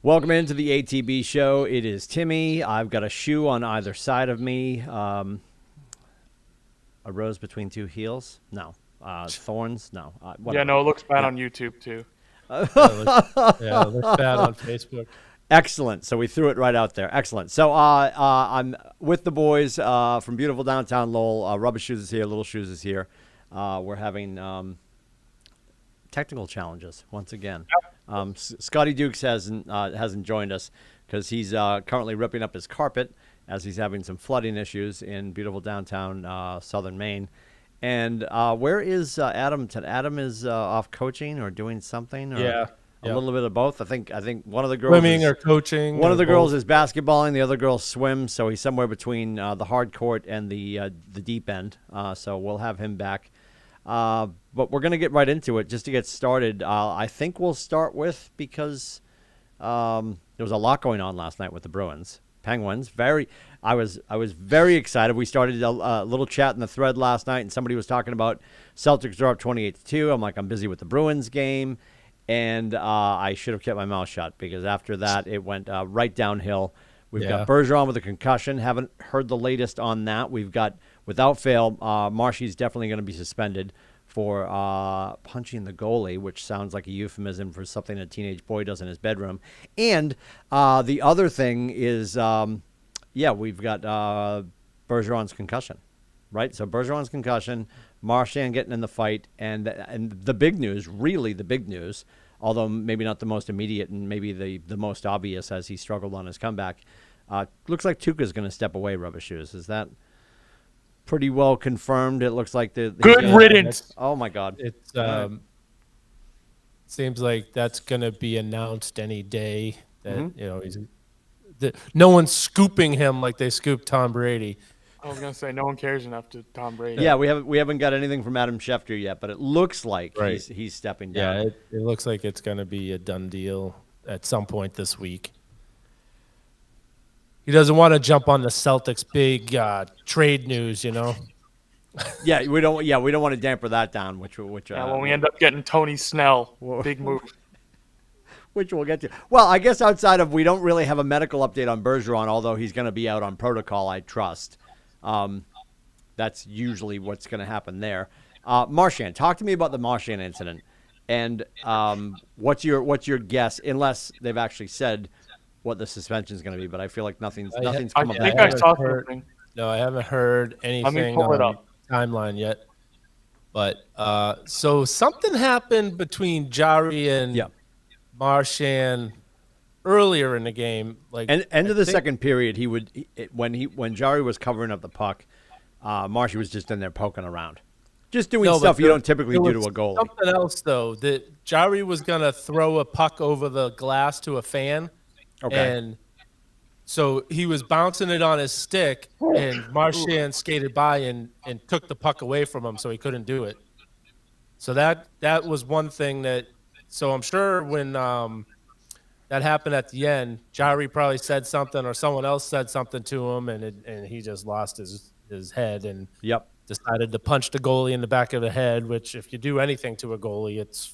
Welcome into the ATB show. It is Timmy. I've got a shoe on either side of me. A rose between two heels? No. Thorns? No. Yeah, no, it looks bad on YouTube too. It looks bad on Facebook. Excellent. So we threw it right out there. Excellent. So I'm with the boys from beautiful downtown Lowell. Rubba Shoes is here. Little Shoes is here. We're having technical challenges once again. Scotty Dukes hasn't joined us because he's currently ripping up his carpet as he's having some flooding issues in beautiful downtown southern Maine. And where is Adam? Adam is off coaching or doing something. Or a little bit of both. I think one of the girls swimming or coaching. One of the girls is basketballing. The other girl swims. So he's somewhere between the hard court and the deep end. So we'll have him back. But we're going to get right into it just to get started. I think we'll start with, because there was a lot going on last night with the Bruins. Penguins. I was very excited. We started a little chat in the thread last night, and somebody was talking about Celtics are up 28-2. I'm like, I'm busy with the Bruins game. And I should have kept my mouth shut, because after that, it went right downhill. We've got Bergeron with a concussion. Haven't heard the latest on that. We've got, without fail, Marshy's definitely going to be suspended for punching the goalie, which sounds like a euphemism for something a teenage boy does in his bedroom. And the other thing is, we've got Bergeron's concussion, right? So Bergeron's concussion, Martian getting in the fight, and the big news, really the big news, although maybe not the most immediate and maybe the most obvious as he struggled on his comeback, looks like Tuukka's going to step away, Rubber Shoes. Is that pretty well confirmed? It looks like the good riddance. Oh my God! It's seems like that's going to be announced any day. That no one's scooping him like they scooped Tom Brady. I was gonna say no one cares enough to Tom Brady. Yeah, we haven't got anything from Adam Schefter yet, but it looks like he's stepping down. Yeah, it looks like it's going to be a done deal at some point this week. He doesn't want to jump on the Celtics' big trade news, Yeah, we don't want to damper that down. When we end up getting Tony Snell, big move. Which we'll get to. Well, I guess outside of, we don't really have a medical update on Bergeron, although he's going to be out on protocol, I trust. That's usually what's going to happen there. Martian, talk to me about the Martian incident, and what's your guess? Unless they've actually said what the suspension is going to be, but I feel like nothing's come up. I think I saw something. No, I haven't heard anything on the timeline yet. But so something happened between Jari and Martian earlier in the game, like end of the second period. When Jari was covering up the puck, Martian was just in there poking around, just doing stuff you don't typically do to a goalie. Something else though, that Jari was gonna throw a puck over the glass to a fan, and so he was bouncing it on his stick, and Martian skated by and took the puck away from him, so he couldn't do it. So that was one thing that. So I'm sure when that happened at the end, Jari probably said something, or someone else said something to him, and he just lost his head and decided to punch the goalie in the back of the head. Which, if you do anything to a goalie, it's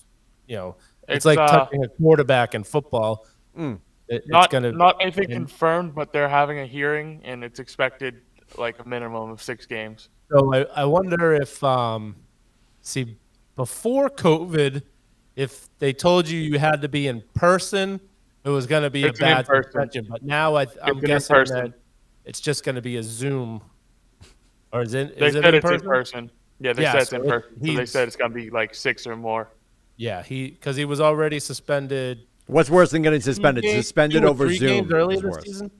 like touching a quarterback in football. Not anything confirmed, but they're having a hearing, and it's expected like a minimum of 6 games. So I wonder if before COVID, if they told you had to be in person, it was going to be a bad suspension. But now I'm guessing that it's just going to be a Zoom. Or is it? They said it's in person. Yeah, they said it's in person. So they said it's going to be like 6 or more. Yeah, because he was already suspended. What's worse than getting suspended? Suspended over Zoom. 3 games earlier this season?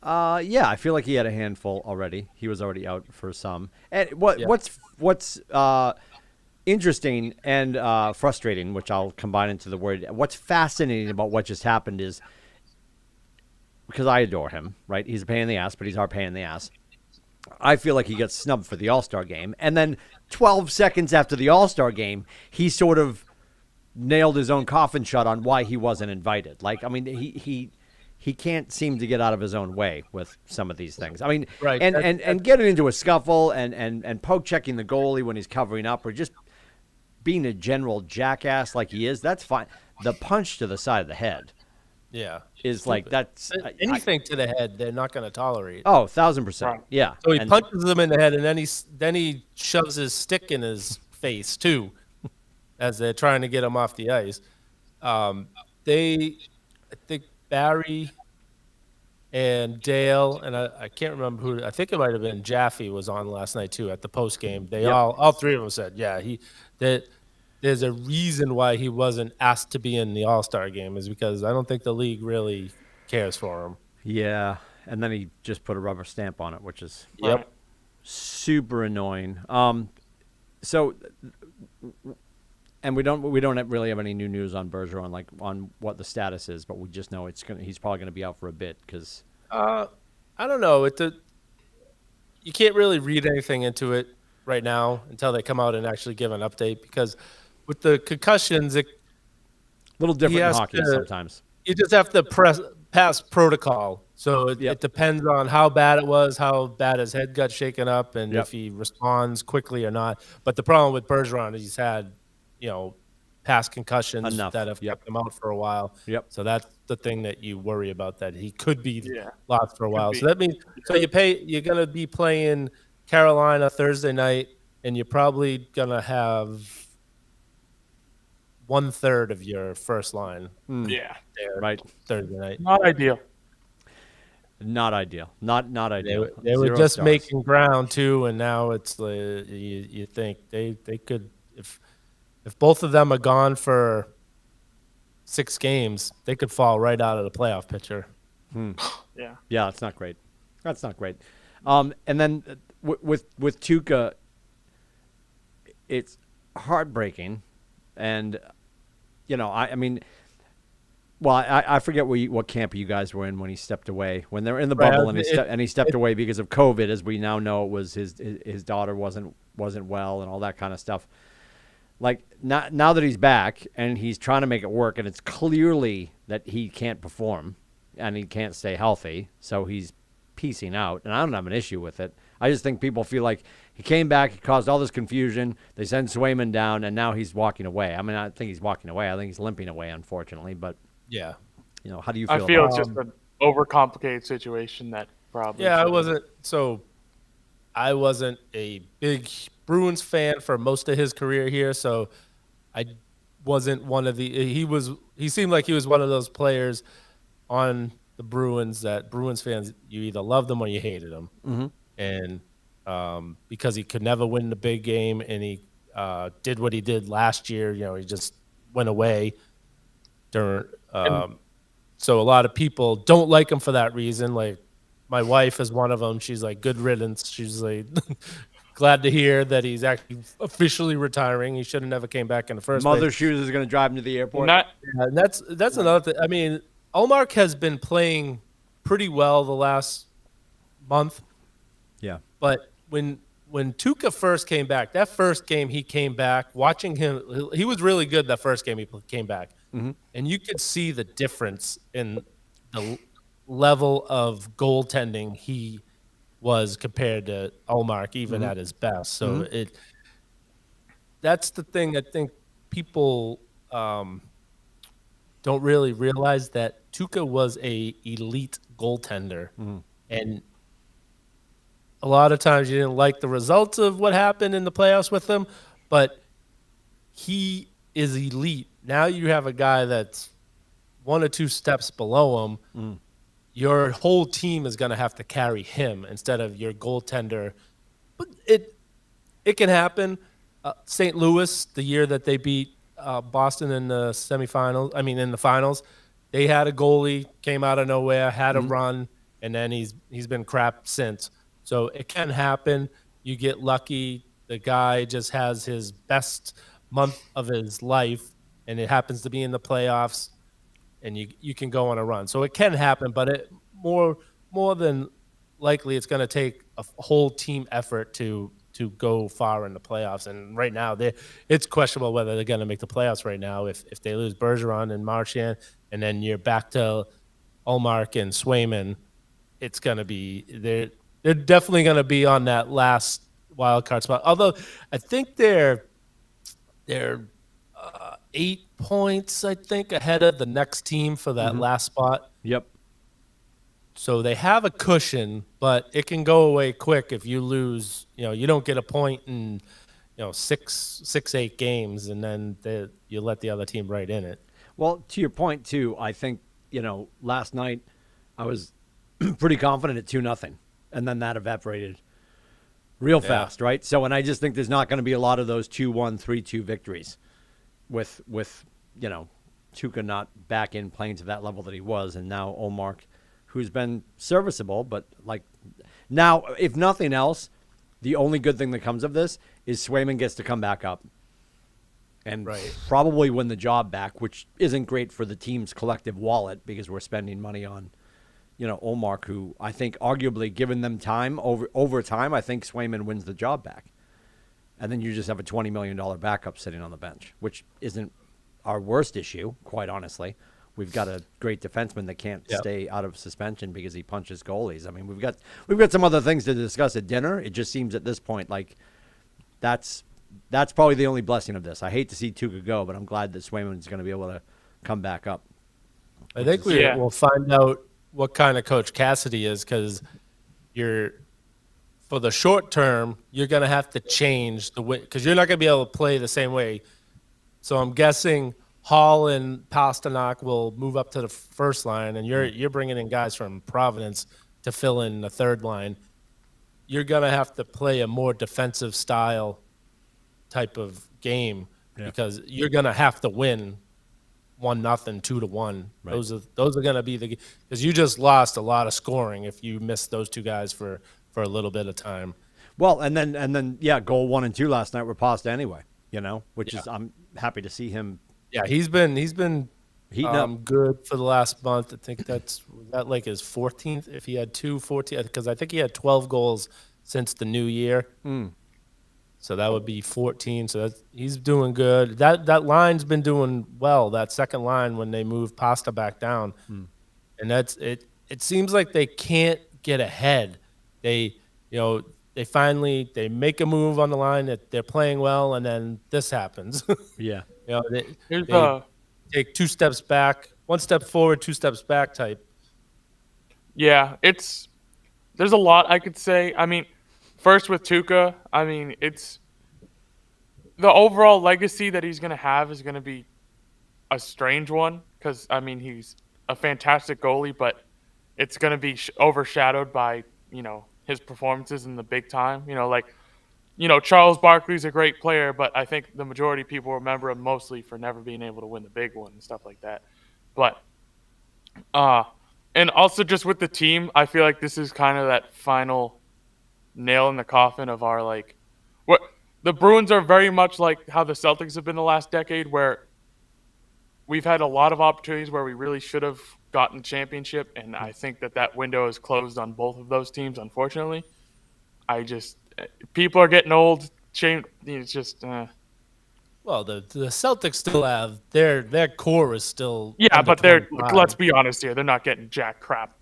Yeah, I feel like he had a handful already. He was already out for some. And what's interesting and frustrating, which I'll combine into the word. What's fascinating about what just happened is, because I adore him, right? He's a pain in the ass, but he's our pain in the ass. I feel like he gets snubbed for the All-Star game. And then 12 seconds after the All-Star game, he sort of nailed his own coffin shut on why he wasn't invited. Like, I mean, he can't seem to get out of his own way with some of these things. I mean, and getting into a scuffle and poke checking the goalie when he's covering up, or just being a general jackass like he is, that's fine. the punch to the side of the head is like that's anything to the head they're not going to tolerate. Oh, 1,000%. Yeah. So he punches him in the head, and then he shoves his stick in his face too, as they're trying to get him off the ice. I think Barry and Dale, and I can't remember who. I think it might have been Jaffe was on last night too at the post game. They all three of them said, that there's a reason why he wasn't asked to be in the All-Star game is because I don't think the league really cares for him. Yeah, and then he just put a rubber stamp on it, which is super annoying. So, and we don't really have any new news on Bergeron, on what the status is, but we just know he's probably gonna be out for a bit because. I don't know. You can't really read anything into it right now until they come out and actually give an update because with the concussions, a little different in hockey sometimes. You just have to pass protocol. So it depends on how bad it was, how bad his head got shaken up, and if he responds quickly or not. But the problem with Bergeron is he's had, past concussions that have kept him out for a while. So that's the thing that you worry about, that he could be lost for a while. So that means you're going to be playing Carolina Thursday night, and you're probably going to have 1/3 of your first line. Right. Thursday night. Not ideal. Not ideal. Not ideal. They were just making ground too, and now it's you think they could, if both of them are gone for 6 games, they could fall right out of the playoff picture. Yeah, that's not great. That's not great. And then with Tuukka, it's heartbreaking, and I mean. Well, I forget what camp you guys were in when he stepped away. When they were in the bubble and he stepped away because of COVID, as we now know, it was his daughter wasn't well and all that kind of stuff. Like now that he's back and he's trying to make it work, and it's clearly that he can't perform and he can't stay healthy, so he's piecing out. And I don't have an issue with it. I just think people feel like he came back, he caused all this confusion. They send Swayman down, and now he's walking away. I mean, I think he's walking away. I think he's limping away, unfortunately, but. Yeah. How do you feel? I feel it's just an overcomplicated situation that probably. Yeah, I wasn't a big Bruins fan for most of his career here, so I wasn't one of the. He seemed like he was one of those players on the Bruins that Bruins fans, you either loved him or you hated him, and because he could never win the big game, and he did what he did last year. He just went away during. So a lot of people don't like him for that reason. Like my wife is one of them. She's like, good riddance. She's like, glad to hear that he's actually officially retiring. He should have never came back in the first place. Mother Shoes is going to drive him to the airport. And that's another thing. I mean, Ullmark has been playing pretty well the last month. Yeah. But when Tuukka first came back, that first game he came back, watching him, he was really good that first game he came back. And you could see the difference in the level of goaltending he was compared to Ullmark, even at his best. So that's the thing I think people don't really realize, that Tuukka was a elite goaltender. And a lot of times you didn't like the results of what happened in the playoffs with him, but he is elite. Now you have a guy that's 1 or 2 steps below him. Your whole team is going to have to carry him instead of your goaltender. But it can happen. St. Louis, the year that they beat Boston in the semifinals, in the finals, they had a goalie, came out of nowhere, had a run, and then he's been crap since. So it can happen. You get lucky. The guy just has his best month of his life, and it happens to be in the playoffs, and you can go on a run. So it can happen, but more than likely it's going to take a whole team effort to go far in the playoffs. And right now, it's questionable whether they're going to make the playoffs right now if they lose Bergeron and Martian, and then you're back to Ullmark and Swayman. It's going to be they're definitely going to be on that last wild card spot. Although I think they're 8 points, I think, ahead of the next team for that last spot. Yep. So they have a cushion, but it can go away quick if you lose. You don't get a point in, 8 games, and then you let the other team right in it. Well, to your point too, I think last night I was pretty confident at 2-0, and then that evaporated real fast, right? So, and I just think there's not going to be a lot of those 2-1, 3-2 victories with Tuca not back in playing to that level that he was, and now Omar, who's been serviceable, but now, if nothing else, the only good thing that comes of this is Swayman gets to come back up and probably win the job back, which isn't great for the team's collective wallet because we're spending money on, Omar, who I think arguably given them time over time, I think Swayman wins the job back. And then you just have a $20 million backup sitting on the bench, which isn't our worst issue, quite honestly. We've got a great defenseman that can't stay out of suspension because he punches goalies. I mean, we've got some other things to discuss at dinner. It just seems at this point like that's probably the only blessing of this. I hate to see Tuca go, but I'm glad that Swayman's going to be able to come back up. I think we'll find out what kind of coach Cassidy is, because for the short term, you're going to have to change the way, because you're not going to be able to play the same way. So I'm guessing Hall and Pasternak will move up to the first line, and you're bringing in guys from Providence to fill in the third line. You're going to have to play a more defensive style type of game because you're going to have to win 1-0, 2-1. Right. Those are going to be because you just lost a lot of scoring if you missed those two guys for a little bit of time. Well, and then goal 1 and 2 last night were Pasta anyway, which is I'm happy to see him. Yeah, he's been heating up good for the last month. I think that's like his 14th. If he had 14, because I think he had 12 goals since the new year. So that would be 14. So he's doing good. That line's been doing well. That second line when they moved Pasta back down, and that's it. It seems like they can't get ahead. They finally make a move on the line that they're playing well, and then this happens. Yeah. They take 2 steps back, 1 step forward, 2 steps back type. Yeah, there's a lot I could say. I mean, first with Tuca, I mean, it's the overall legacy that he's going to have is going to be a strange one because, I mean, he's a fantastic goalie, but it's going to be overshadowed by, his performances in the big time. Charles Barkley's a great player, but I think the majority of people remember him mostly for never being able to win the big one and stuff like that. But, and also just with the team, I feel like this is kind of that final nail in the coffin of our, what the Bruins are very much like how the Celtics have been the last decade, where we've had a lot of opportunities where we really should have gotten a championship, and I think that window is closed on both of those teams, unfortunately. People are getting old. It's just Well, the Celtics still have their core is still but let's be honest here, they're not getting jack crap.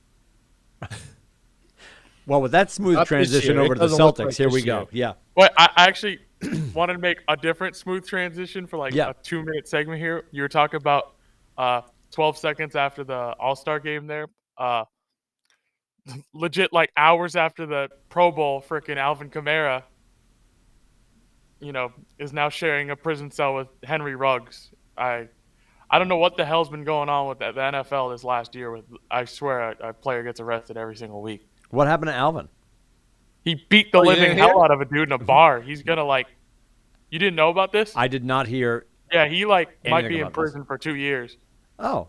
Well, with that smooth transition over to the Celtics, here we go. Yeah. Well, I actually wanted to make a different smooth transition for a 2-minute segment here. You were talking about 12 seconds after the All-Star game there. Legit, hours after the Pro Bowl, frickin' Alvin Kamara, is now sharing a prison cell with Henry Ruggs. I don't know what the hell's been going on with the NFL this last year. I swear a player gets arrested every single week. What happened to Alvin? He beat the living hell out of a dude in a bar. He's gonna you didn't know about this? I did not hear. Yeah, he might be in prison for 2 years. Oh.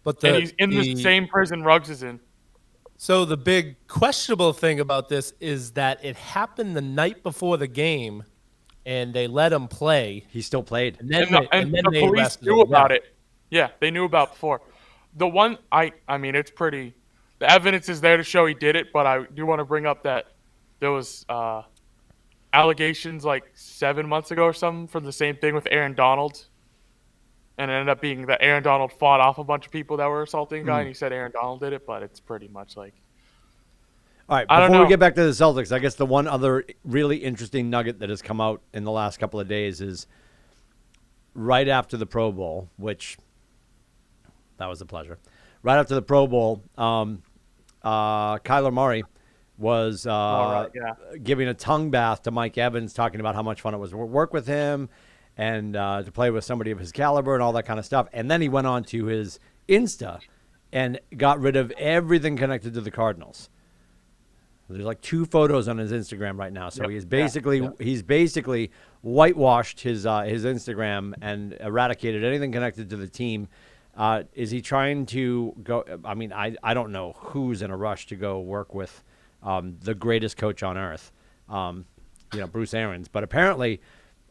But and he's in the same prison Ruggs is in. So the big questionable thing about this is that it happened the night before the game, and they let him play. He still played. And then the police knew about it. Yeah, they knew about it before. The one, I mean, it's pretty... The evidence is there to show he did it, but I do want to bring up that there was allegations 7 months ago or something for the same thing with Aaron Donald. And it ended up being that Aaron Donald fought off a bunch of people that were assaulting a guy, and he said Aaron Donald did it, but it's pretty much All right, before we get back to the Celtics, I guess the one other really interesting nugget that has come out in the last couple of days is right after the Pro Bowl, which that was a pleasure. Right after the Pro Bowl, Kyler Murray was giving a tongue bath to Mike Evans, talking about how much fun it was to work with him and to play with somebody of his caliber and all that kind of stuff. And then he went on to his Insta and got rid of everything connected to the Cardinals. There's like 2 photos on his Instagram right now. So he's basically whitewashed his Instagram and eradicated anything connected to the team. Is he trying to go? I mean, I don't know who's in a rush to go work with the greatest coach on earth, Bruce Arians. But apparently,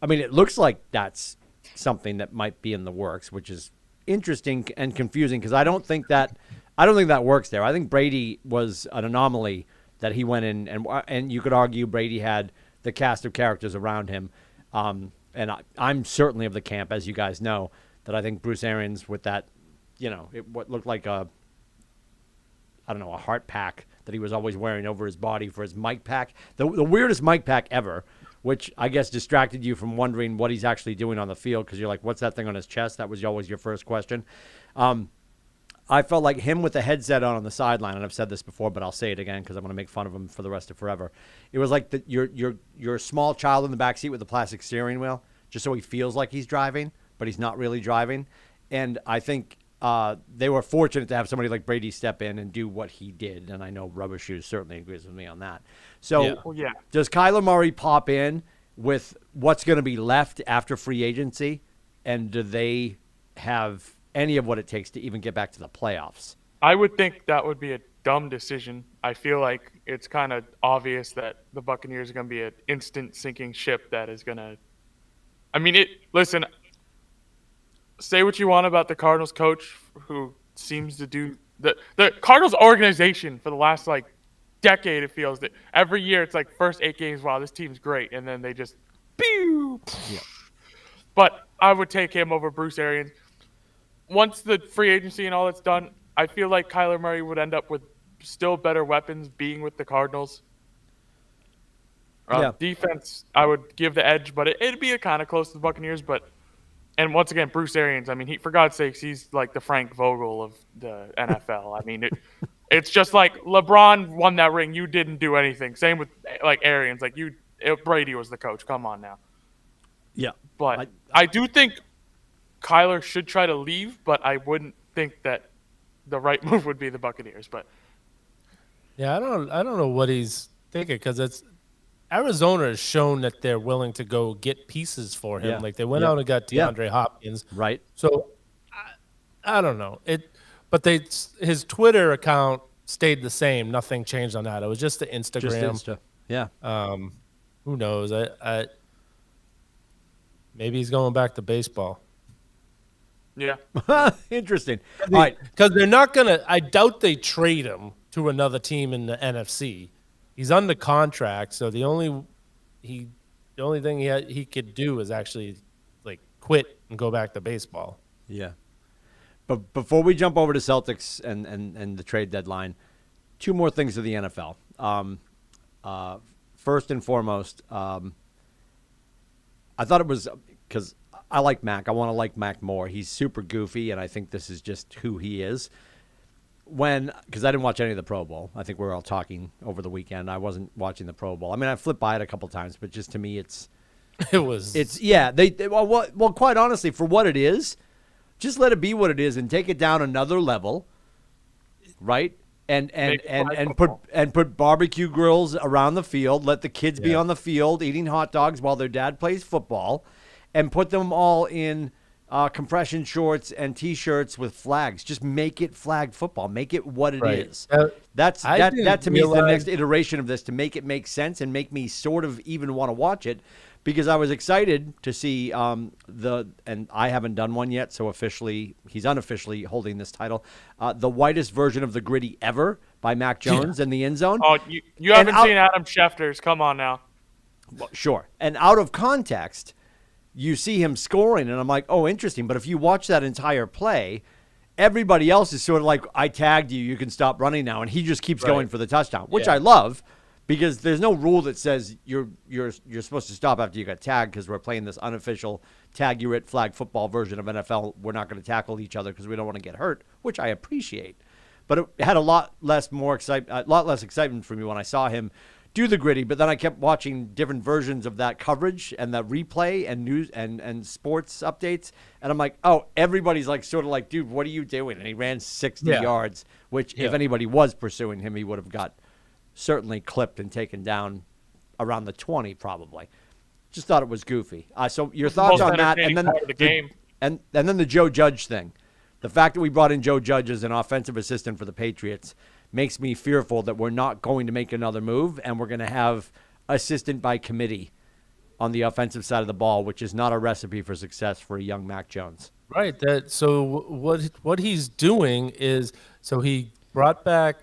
I mean, it looks like that's something that might be in the works, which is interesting and confusing because I don't think that works there. I think Brady was an anomaly that he went in, and you could argue Brady had the cast of characters around him. And I'm certainly of the camp, as you guys know, that I think Bruce Arians with that, what looked like a heart pack that he was always wearing over his body for his mic pack. The weirdest mic pack ever, which I guess distracted you from wondering what he's actually doing on the field because you're like, what's that thing on his chest? That was always your first question. I felt like him with the headset on the sideline, and I've said this before, but I'll say it again because I'm going to make fun of him for the rest of forever. It was like your small child in the backseat with the plastic steering wheel, just so he feels like he's driving, but he's not really driving. And I think they were fortunate to have somebody like Brady step in and do what he did, and I know Rubber Shoes certainly agrees with me on that. So does Kyler Murray pop in with what's going to be left after free agency, and do they have any of what it takes to even get back to the playoffs? I would think that would be a dumb decision. I feel like it's kind of obvious that the Buccaneers are going to be an instant sinking ship that is going to – I mean, listen, say what you want about the Cardinals coach who seems to do – the Cardinals organization for the last, decade, it feels that every year it's like first 8 games, wow, this team's great, and then they just – pew! Yeah. But I would take him over Bruce Arians. Once the free agency and all that's done, I feel like Kyler Murray would end up with still better weapons being with the Cardinals. Defense, I would give the edge, but it'd be kind of close to the Buccaneers. And once again, Bruce Arians, I mean, for God's sakes, he's like the Frank Vogel of the NFL. I mean, it's just like LeBron won that ring. You didn't do anything. Same with Arians. Brady was the coach. Come on now. Yeah. But I do think Kyler should try to leave, but I wouldn't think that the right move would be the Buccaneers. But yeah, I don't know what he's thinking because Arizona has shown that they're willing to go get pieces for him. Like they went out and got DeAndre Hopkins, right? So I don't know but his Twitter account stayed the same. Nothing changed on that. It was just the Instagram. Just Insta. Yeah. Who knows? Maybe he's going back to baseball. Yeah. Interesting. All right. Because they're not going to – I doubt they trade him to another team in the NFC. He's under contract, so the only thing he could do is actually, quit and go back to baseball. Yeah. But before we jump over to Celtics and the trade deadline, 2 more things to the NFL. First and foremost, I thought it was – because – I like Mac. I want to like Mac more. He's super goofy, and I think this is just who he is. Because I didn't watch any of the Pro Bowl. I think we were all talking over the weekend. I wasn't watching the Pro Bowl. I mean, I flipped by it a couple times, but just to me, it's quite honestly, for what it is, just let it be what it is and take it down another level, right? And put barbecue grills around the field. Let the kids be on the field eating hot dogs while their dad plays football. And put them all in compression shorts and T-shirts with flags. Just make it flag football. Make it what it is. That to me is the next iteration of this, to make it make sense and make me sort of even want to watch it, because I was excited to see and I haven't done one yet, so he's unofficially holding this title, the whitest version of the Gritty ever by Mac Jones in the end zone. Oh, you haven't seen Adam Schefter's? Come on now. Well, sure. And out of context, you see him scoring, and I'm like, oh, interesting. But if you watch that entire play, everybody else is sort of like, I tagged you, you can stop running now. And he just keeps going for the touchdown, which I love, because there's no rule that says you're supposed to stop after you got tagged because we're playing this unofficial tag you at flag football version of NFL. We're not going to tackle each other because we don't want to get hurt, which I appreciate. But it had a lot less excitement for me when I saw him do the gritty. But then I kept watching different versions of that coverage and that replay and news and sports updates, and I'm like, oh, everybody's like sort of like, dude, what are you doing? And he ran 60 yards, which if anybody was pursuing him, he would have got certainly clipped and taken down around the 20 probably. Just thought it was goofy. So your thoughts on that, and then the game, and then the Joe Judge thing. The fact that we brought in Joe Judge as an offensive assistant for the Patriots makes me fearful that we're not going to make another move, and we're going to have assistant by committee on the offensive side of the ball, which is not a recipe for success for a young Mac Jones. Right. So what he's doing is, so he brought back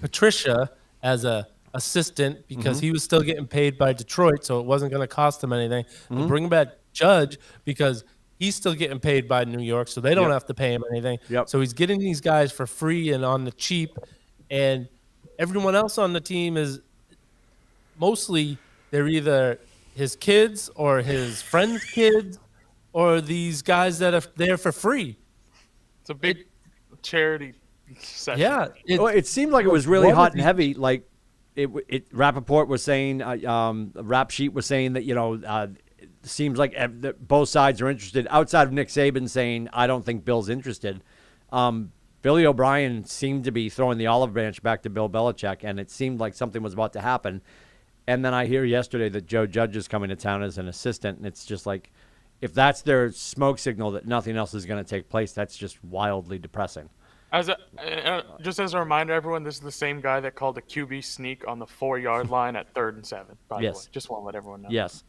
Patricia as a assistant because he was still getting paid by Detroit, so it wasn't going to cost him anything. And bring back Judge because he's still getting paid by New York, so they don't have to pay him anything. So he's getting these guys for free and on the cheap, and everyone else on the team is mostly they're either his kids or his friends' kids or these guys that are there for free. It's a big charity session. Yeah. It seemed like it was really hot and heavy. Like Rappaport was saying, Rap Sheet was saying that, seems like both sides are interested. Outside of Nick Saban saying, I don't think Bill's interested. Billy O'Brien seemed to be throwing the olive branch back to Bill Belichick, and it seemed like something was about to happen. And then I hear yesterday that Joe Judge is coming to town as an assistant, and it's just like, if that's their smoke signal that nothing else is going to take place, that's just wildly depressing. Just as a reminder, everyone, this is the same guy that called a QB sneak on the 4-yard line at 3rd and 7. By the way, just want to let everyone know. Yes.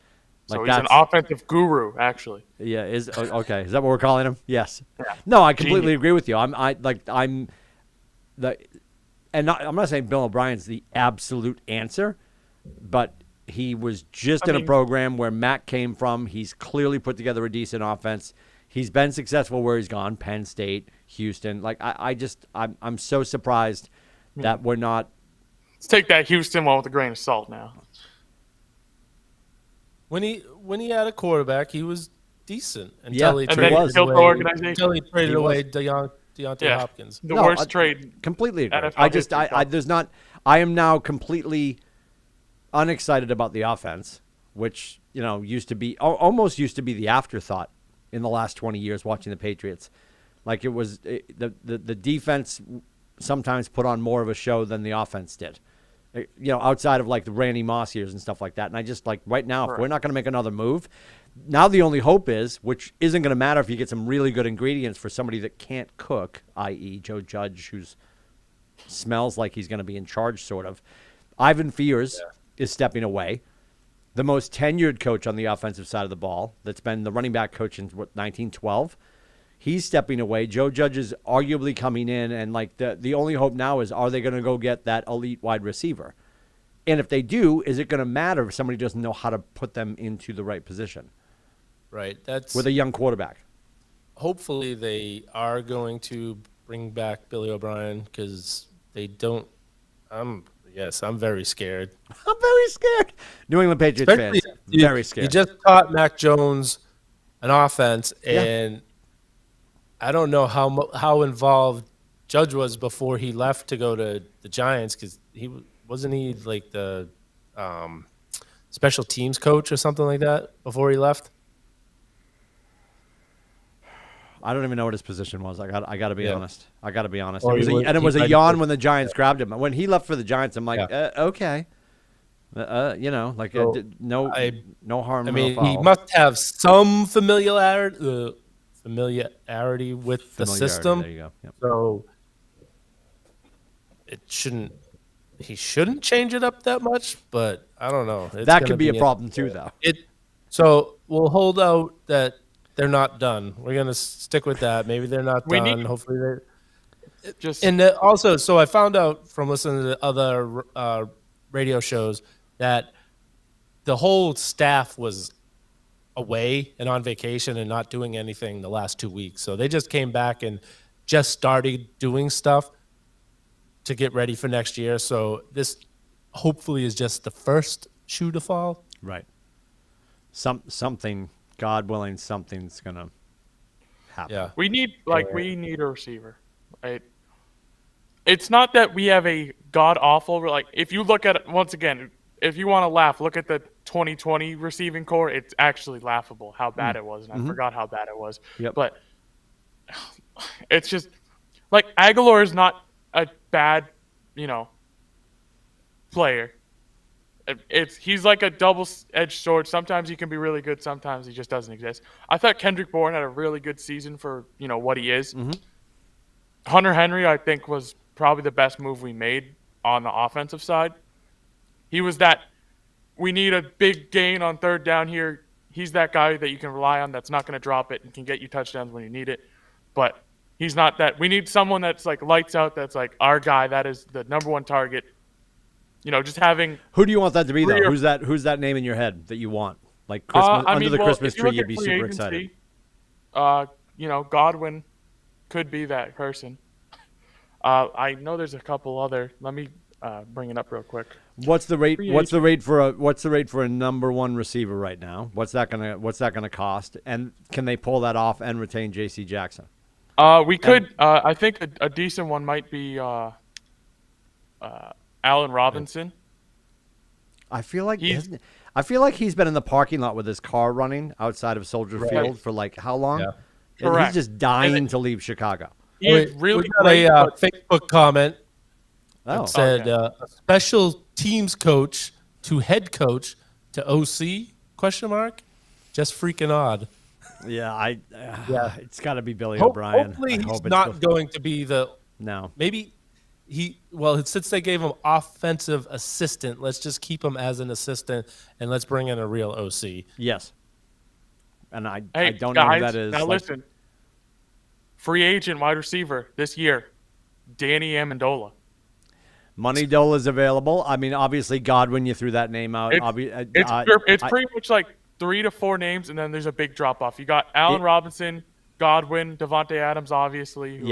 So he's an offensive guru, actually. Yeah, okay. Is that what we're calling him? Yes. Yeah. No, I completely agree with you. I'm not saying Bill O'Brien's the absolute answer, but he was just in a program where Mac came from. He's clearly put together a decent offense. He's been successful where he's gone, Penn State, Houston. Like I'm so surprised that we're not. Let's take that Houston one with a grain of salt now. When he had a quarterback, he was decent until he traded away Deontay Hopkins. The worst trade. Completely agree. I am now completely unexcited about the offense, which almost used to be the afterthought in the last 20 years watching the Patriots. Like it was the defense sometimes put on more of a show than the offense did. Outside of like the Randy Moss years and stuff like that. And I just like right now, if we're not going to make another move, now the only hope is, which isn't going to matter if you get some really good ingredients for somebody that can't cook, i.e. Joe Judge, who smells like he's going to be in charge sort of. Ivan Fears is stepping away. The most tenured coach on the offensive side of the ball that's been the running back coach since 1912. He's stepping away. Joe Judge is arguably coming in, and like the only hope now is, are they going to go get that elite wide receiver? And if they do, is it going to matter if somebody doesn't know how to put them into the right position? Right. That's with a young quarterback. Hopefully they are going to bring back Billy O'Brien because they don't. I'm very scared. I'm very scared. New England Patriots fans, very scared. You just taught Mac Jones an offense, and I don't know how involved Judge was before he left to go to the Giants, because he like the special teams coach or something like that before he left. I don't even know what his position was. I got to be honest. I got to be honest. It was a yawn when the Giants grabbed him. When he left for the Giants, I'm like, okay. No harm. I mean, no foul. he must have some familiarity with the system. There you go. Yep. So he shouldn't change it up that much, but I don't know. That could be a problem too, though. So we'll hold out that they're not done. We're going to stick with that. Maybe they're not done. Hopefully also, so I found out from listening to other radio shows that the whole staff was away and on vacation and not doing anything the last 2 weeks. So they just came back and just started doing stuff to get ready for next year. So hopefully is just the first shoe to fall. Right. Something, God willing, something's gonna happen. Yeah. We need a receiver, right? It's not that we have a god awful. Like if you look at it once again, if you want to laugh, look at the 2020 receiving core. It's actually laughable how bad it was, and I forgot how bad it was. Yep. But it's just like Aguilar is not a bad, player. He's like a double-edged sword. Sometimes he can be really good. Sometimes he just doesn't exist. I thought Kendrick Bourne had a really good season for what he is. Mm-hmm. Hunter Henry, I think, was probably the best move we made on the offensive side. He was that we need a big gain on third down here. He's that guy that you can rely on that's not going to drop it and can get you touchdowns when you need it. But he's not that. We need someone that's like lights out, that's like our guy, that is the number one target. Just having. Who do you want that to be, though? Who's that name in your head that you want? Like Christmas, under the Christmas tree, you'd be super excited. Godwin could be that person. I know there's a couple other. Let me bring it up real quick. What's the rate? What's the rate for a number one receiver right now? What's that gonna cost? And can they pull that off and retain J.C. Jackson? We could. I think a decent one might be Allen Robinson. I feel like he's been in the parking lot with his car running outside of Soldier Field for like how long? Yeah. Correct. He's just dying to leave Chicago. He's really we got a Facebook comment that said okay. A special teams coach to head coach to OC ? Just freaking odd. Yeah, it's got to be Billy O'Brien. Hopefully he's not going to be the. No. Maybe since they gave him offensive assistant, let's just keep him as an assistant and let's bring in a real OC. Yes. And I don't guys, know who that is. Now listen. Free agent wide receiver this year, Danny Amendola. Money Dola's available. I mean, obviously Godwin, you threw that name out. It's pretty much like 3 to 4 names, and then there's a big drop off. You got Allen Robinson, Godwin, Devontae Adams, obviously.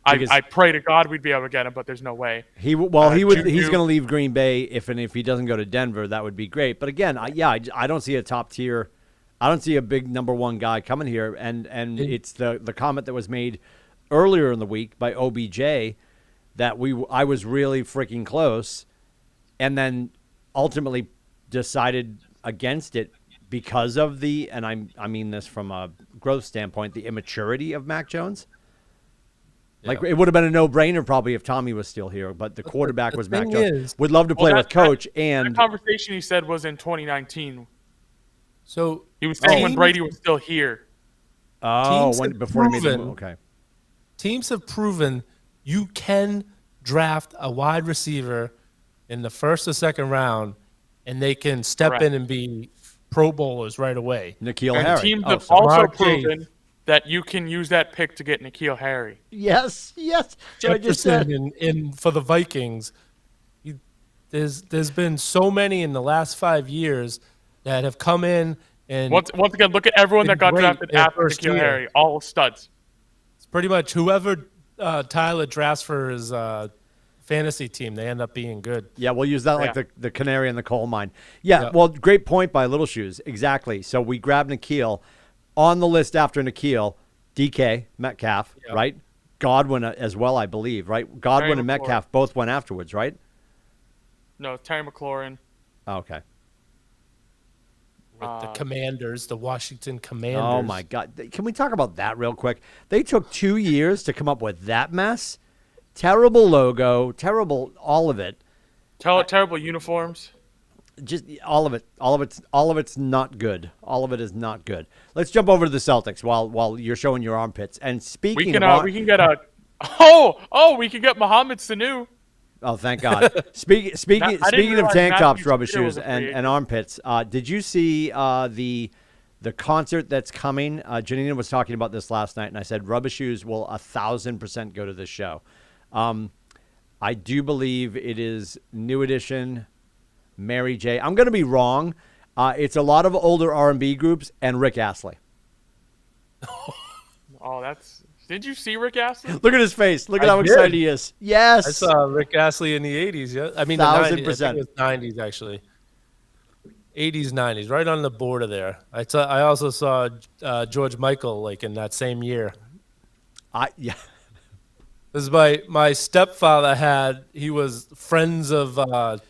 I pray to God we'd be able to get him, but there's no way. He's going to leave Green Bay if he doesn't go to Denver. That would be great. But again, I don't see a top tier. I don't see a big number one guy coming here, and it's the comment that was made earlier in the week by OBJ that I was really freaking close, and then ultimately decided against it because of and I mean this from a growth standpoint, the immaturity of Mac Jones. Yeah. Like it would have been a no-brainer probably if Tommy was still here, but the quarterback was Mac Jones. Would love to play with Coach. And the conversation he said was in 2019. So he was saying when Brady was still here. Oh, before he made the move. Okay. Teams have proven you can draft a wide receiver in the first or second round, and they can step in and be Pro Bowlers right away. N'Keal Harry. Teams have also proven that you can use that pick to get N'Keal Harry. Yes. Jefferson in for the Vikings. There's been so many in the last 5 years that have come in and once again, look at everyone that got drafted after N'Keal Harry, all studs. It's pretty much whoever Tyler drafts for his fantasy team, they end up being good. Yeah, we'll use that like the canary in the coal mine. Yeah, well, great point by Little Shoes. Exactly. So we grabbed N'Keal. On the list after N'Keal, DK, Metcalf, right? Godwin as well, I believe, right? Godwin and Metcalf both went afterwards, right? No, Terry McLaurin. Oh, okay. With the Commanders, the Washington Commanders. Oh, my God. Can we talk about that real quick? They took 2 years to come up with that mess. Terrible logo, terrible all of it. Terrible uniforms. Just all of it's not good. All of it is not good. Let's jump over to the Celtics while you're showing your armpits. And speaking we can of, get we can get Mohamed Sanu. Oh, thank God. Speaking of tank tops, rubber shoes, and armpits, did you see the concert that's coming? Janina was talking about this last night, and I said rubber shoes will 1,000% go to this show. I do believe it is New Edition, Mary J. I'm going to be wrong. It's a lot of older R&B groups and Rick Astley. Oh, that's Did you see Rick Astley? Look at his face. Look at I how did. excited he is. Yes. I saw Rick Astley in the 80s. Yeah, I mean the 90s. I think 1,000%. it was 90s actually. 80s, 90s, right on the border there. I also saw George Michael like in that same year. Yeah. This is my stepfather he was friends of the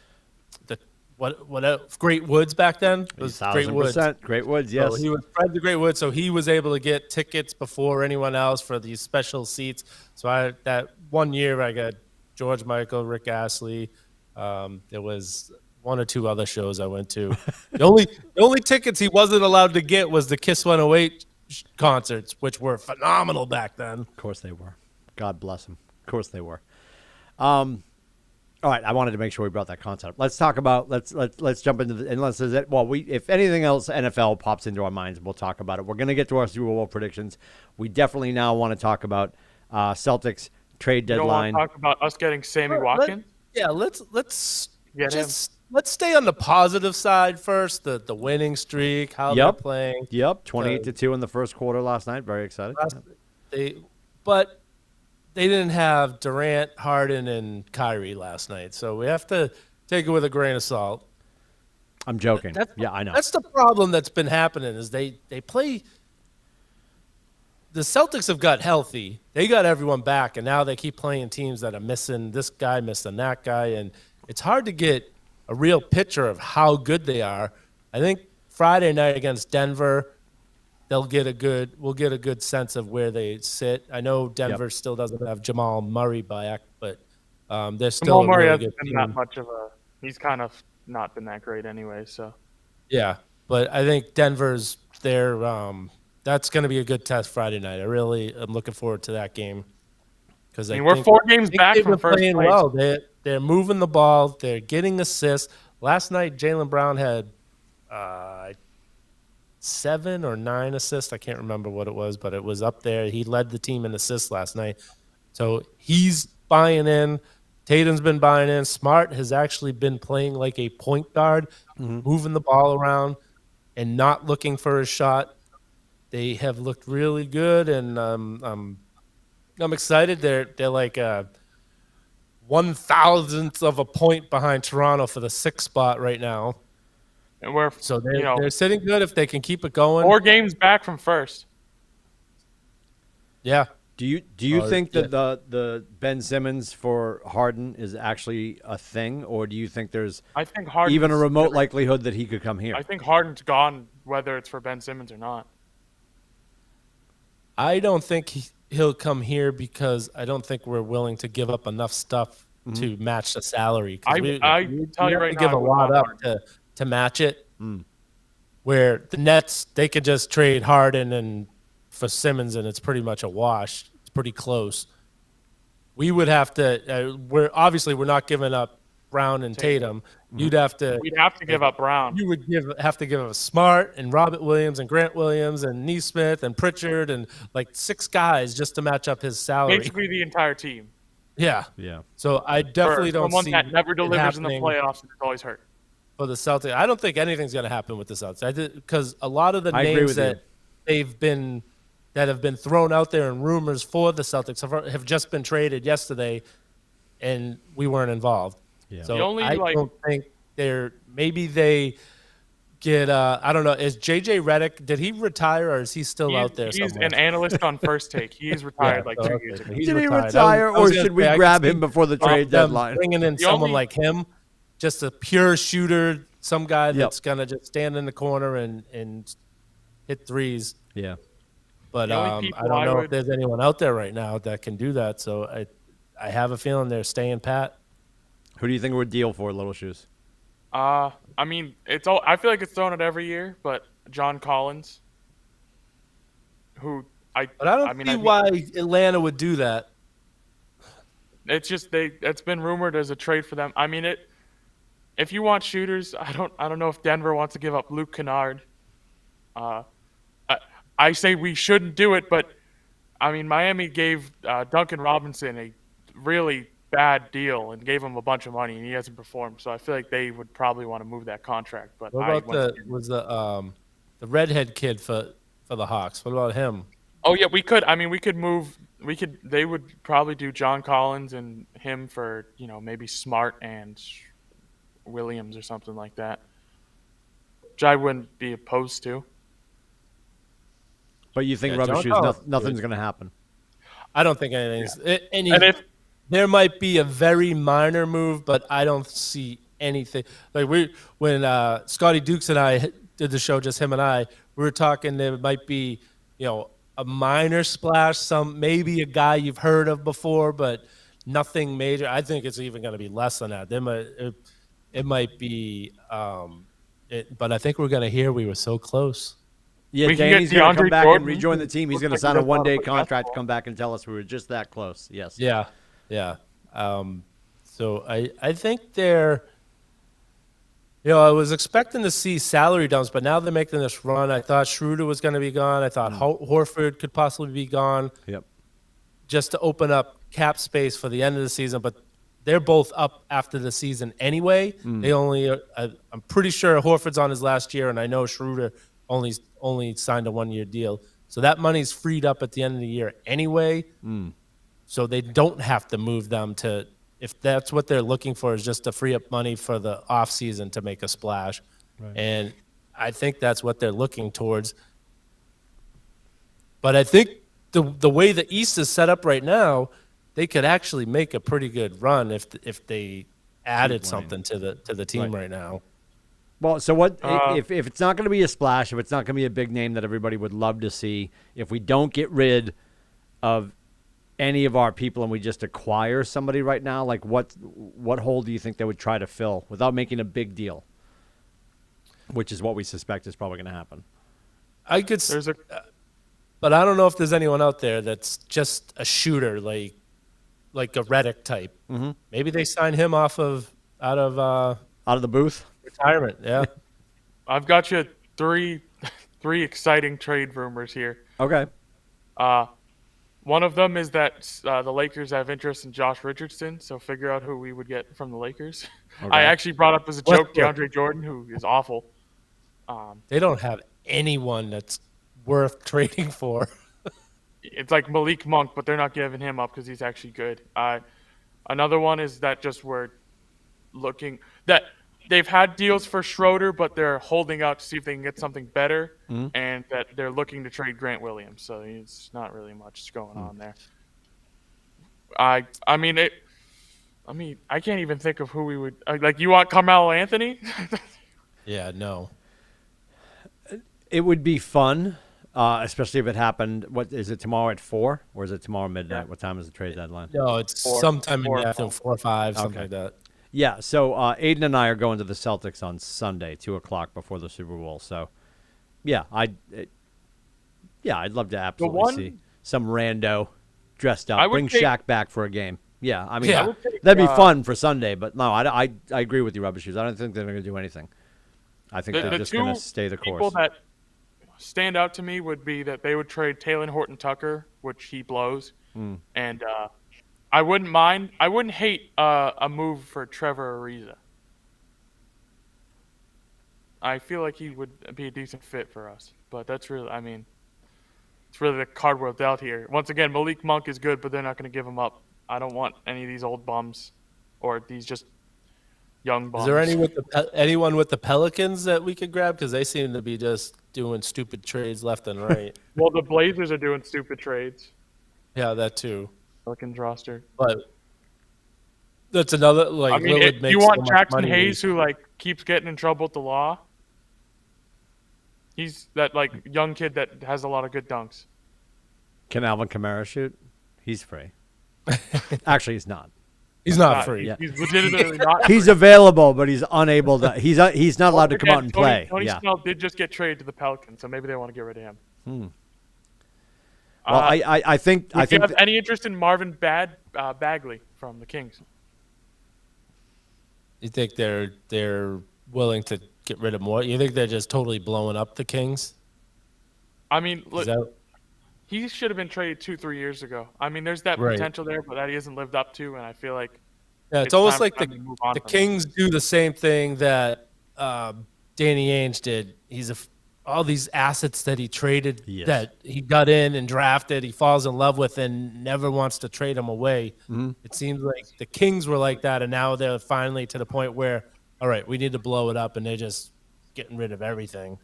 Great Woods back then. It was Great Woods. 1,000%. Great Woods, yes. So he was friends of Great Woods, so he was able to get tickets before anyone else for these special seats. So that one year I got George Michael, Rick Astley. There was one or two other shows I went to. The only tickets he wasn't allowed to get was the Kiss 108 concerts, which were phenomenal back then. Of course they were. God bless them. Of course they were. All right, I wanted to make sure we brought that concept. Let's talk about let's jump into if anything else NFL pops into our minds, we'll talk about it. We're going to get to our Super Bowl predictions. We definitely now want to talk about Celtics trade deadline. You don't want to talk about us getting Sammy Watkins? Let's stay on the positive side first. The winning streak, how they're playing. Yep, 28-2 in the first quarter last night. Very excited. But they didn't have Durant, Harden, and Kyrie last night, so we have to take it with a grain of salt. I'm joking. I know. That's the problem that's been happening is they play. The Celtics have got healthy. They got everyone back, and now they keep playing teams that are missing this guy, missing that guy, and it's hard to get a real picture of how good they are. I think Friday night against Denver, we'll get a good sense of where they sit. I know Denver still doesn't have Jamal Murray back, but they're still Jamal Murray really hasn't been that much of a. He's kind of not been that great anyway. So yeah, but I think Denver's there. That's going to be a good test Friday night. I really am looking forward to that game because we're 4 games back from first place. Well, they're moving the ball. They're getting assists. Last night, Jaylen Brown had 7 or 9 assists. I can't remember what it was, but it was up there. He led the team in assists last night. So he's buying in. Tatum's been buying in. Smart has actually been playing like a point guard, moving the ball around and not looking for a shot. They have looked really good, and I'm excited. They're like 1,000th of a point behind Toronto for the 6th spot right now. And they're sitting good if they can keep it going. 4 games back from first. Yeah. Do you think that the Ben Simmons for Harden is actually a thing, or do you think there's even a remote likelihood that he could come here? I think Harden's gone, whether it's for Ben Simmons or not. I don't think he'll come here because I don't think we're willing to give up enough stuff to match the salary. I tell you right now, give a lot up to match it. Where the Nets, they could just trade Harden and for Simmons, and it's pretty much a wash. It's pretty close. We would have to. We're not giving up Brown and Tatum. We'd have to give up Brown. You would have to give up Smart and Robert Williams and Grant Williams and Nesmith and Pritchard and like 6 guys just to match up his salary. Basically the entire team. Yeah. So I definitely don't see someone that never delivers in the playoffs and is always hurt. For the Celtics, I don't think anything's going to happen with the Celtics. Because a lot of the names that have been thrown out there in rumors for the Celtics have just been traded yesterday, and we weren't involved. Yeah. So don't think maybe they get I don't know, is JJ Redick, did he retire or is he still out there he's somewhere? An analyst on First Take. He's retired 2 years ago. Did he retire or should we grab him before the trade deadline? Bringing in someone like him, just a pure shooter, some guy that's going to just stand in the corner and hit threes. Yeah. But I don't know if there's anyone out there right now that can do that. So I have a feeling they're staying pat. Who do you think would deal for Little Shoes? I feel like it's thrown out every year, but John Collins, I don't see why Atlanta would do that. It's just it's been rumored as a trade for them. I mean if you want shooters, I don't know if Denver wants to give up Luke Kennard. I say we shouldn't do it, but I mean Miami gave Duncan Robinson a really bad deal and gave him a bunch of money, and he hasn't performed. So I feel like they would probably want to move that contract. But what about the redhead kid for the Hawks? What about him? Oh yeah, we could. I mean, we could move They would probably do John Collins and him for, maybe Smart and Williams or something like that, which I wouldn't be opposed to. But you think Yeah, Rubber John Shoes, Collins nothing's going to happen? I don't think anything's. And if There might be a very minor move, but I don't see anything. Like when Scotty Dukes and I did the show, just him and I, we were talking. There might be, a minor splash. Maybe a guy you've heard of before, but nothing major. I think it's even going to be less than that. It might be. But I think we're going to hear we were so close. Yeah, we can Danny's get going to come DeAndre back Jordan. and rejoin the team. He's going to Looks like sign a he does a lot one-day of contract to basketball. come back and tell us we were just that close. Yes. Yeah. So I think they're. I was expecting to see salary dumps, but now they're making this run. I thought Schroeder was going to be gone. I thought Horford could possibly be gone. Yep. Just to open up cap space for the end of the season, but they're both up after the season anyway. They only. I'm pretty sure Horford's on his last year, and I know Schroeder only signed a 1-year deal, so that money's freed up at the end of the year anyway. So they don't have to move them to. If that's what they're looking for, is just to free up money for the offseason to make a splash. Right. And I think that's what they're looking towards. But I think the way the East is set up right now, they could actually make a pretty good run if they added something to the team right now. Well, so what if it's not going to be a splash, if it's not going to be a big name that everybody would love to see, if we don't get rid of any of our people and we just acquire somebody right now, like what hole do you think they would try to fill without making a big deal? Which is what we suspect is probably going to happen. But I don't know if there's anyone out there that's just a shooter, like a Redick type. Mm-hmm. Maybe they sign him out of the booth retirement. Yeah, I've got you three exciting trade rumors here. Okay. One of them is that the Lakers have interest in Josh Richardson, so figure out who we would get from the Lakers. Okay. I actually brought up as a joke DeAndre Jordan, who is awful. They don't have anyone that's worth trading for. It's like Malik Monk, but they're not giving him up because he's actually good. Another one is that just we're looking that they've had deals for Schroeder, but they're holding out to see if they can get something better, and that they're looking to trade Grant Williams. So it's not really much going on there. I can't even think of who we would like. You want Carmelo Anthony? Yeah, no. It would be fun, especially if it happened. What is it, tomorrow at 4 or is it tomorrow midnight? Yeah. What time is the trade deadline? No, it's sometime in the afternoon, 4 or 5, something like that. Yeah, so Aiden and I are going to the Celtics on Sunday, 2:00 before the Super Bowl. So, yeah, I'd love to absolutely see some rando dressed up, bring Shaq back for a game. Yeah, I mean, that'd be fun for Sunday. But no, I agree with you, Rubber Shoes. I don't think they're going to do anything. I think they're just going to stay the course. People that stand out to me would be that they would trade Taylor Horton Tucker, which he blows, and I wouldn't hate a move for Trevor Ariza. I feel like he would be a decent fit for us, but that's really, it's really the card we're dealt here. Once again, Malik Monk is good, but they're not going to give him up. I don't want any of these old bums or these just young bums. Is there anyone with the Pelicans that we could grab? Because they seem to be just doing stupid trades left and right. Well, the Blazers are doing stupid trades. Yeah, that too. Pelicans roster. But that's another, if you want Jackson Hayes, who keeps getting in trouble with the law. He's that young kid that has a lot of good dunks. Can Alvin Kamara shoot? He's free. Actually, he's not. He's not free. Yeah. He's legitimately not. He's available, but he's unable to. He's not allowed to come out and play. Tony Snell did just get traded to the Pelicans, so maybe they want to get rid of him. Well, I think. Do you have any interest in Marvin Bagley from the Kings? You think they're willing to get rid of more? You think they're just totally blowing up the Kings? Look, he should have been traded 2-3 years ago. There's that potential there, but that he hasn't lived up to, and I feel like it's almost like the Kings do the same thing that Danny Ainge did. He's all these assets that he traded, Yes. that he got in and drafted, he falls in love with and never wants to trade them away. Mhm. It seems like the Kings were like that, and now they're finally to the point where, all right, we need to blow it up, and they're just getting rid of everything.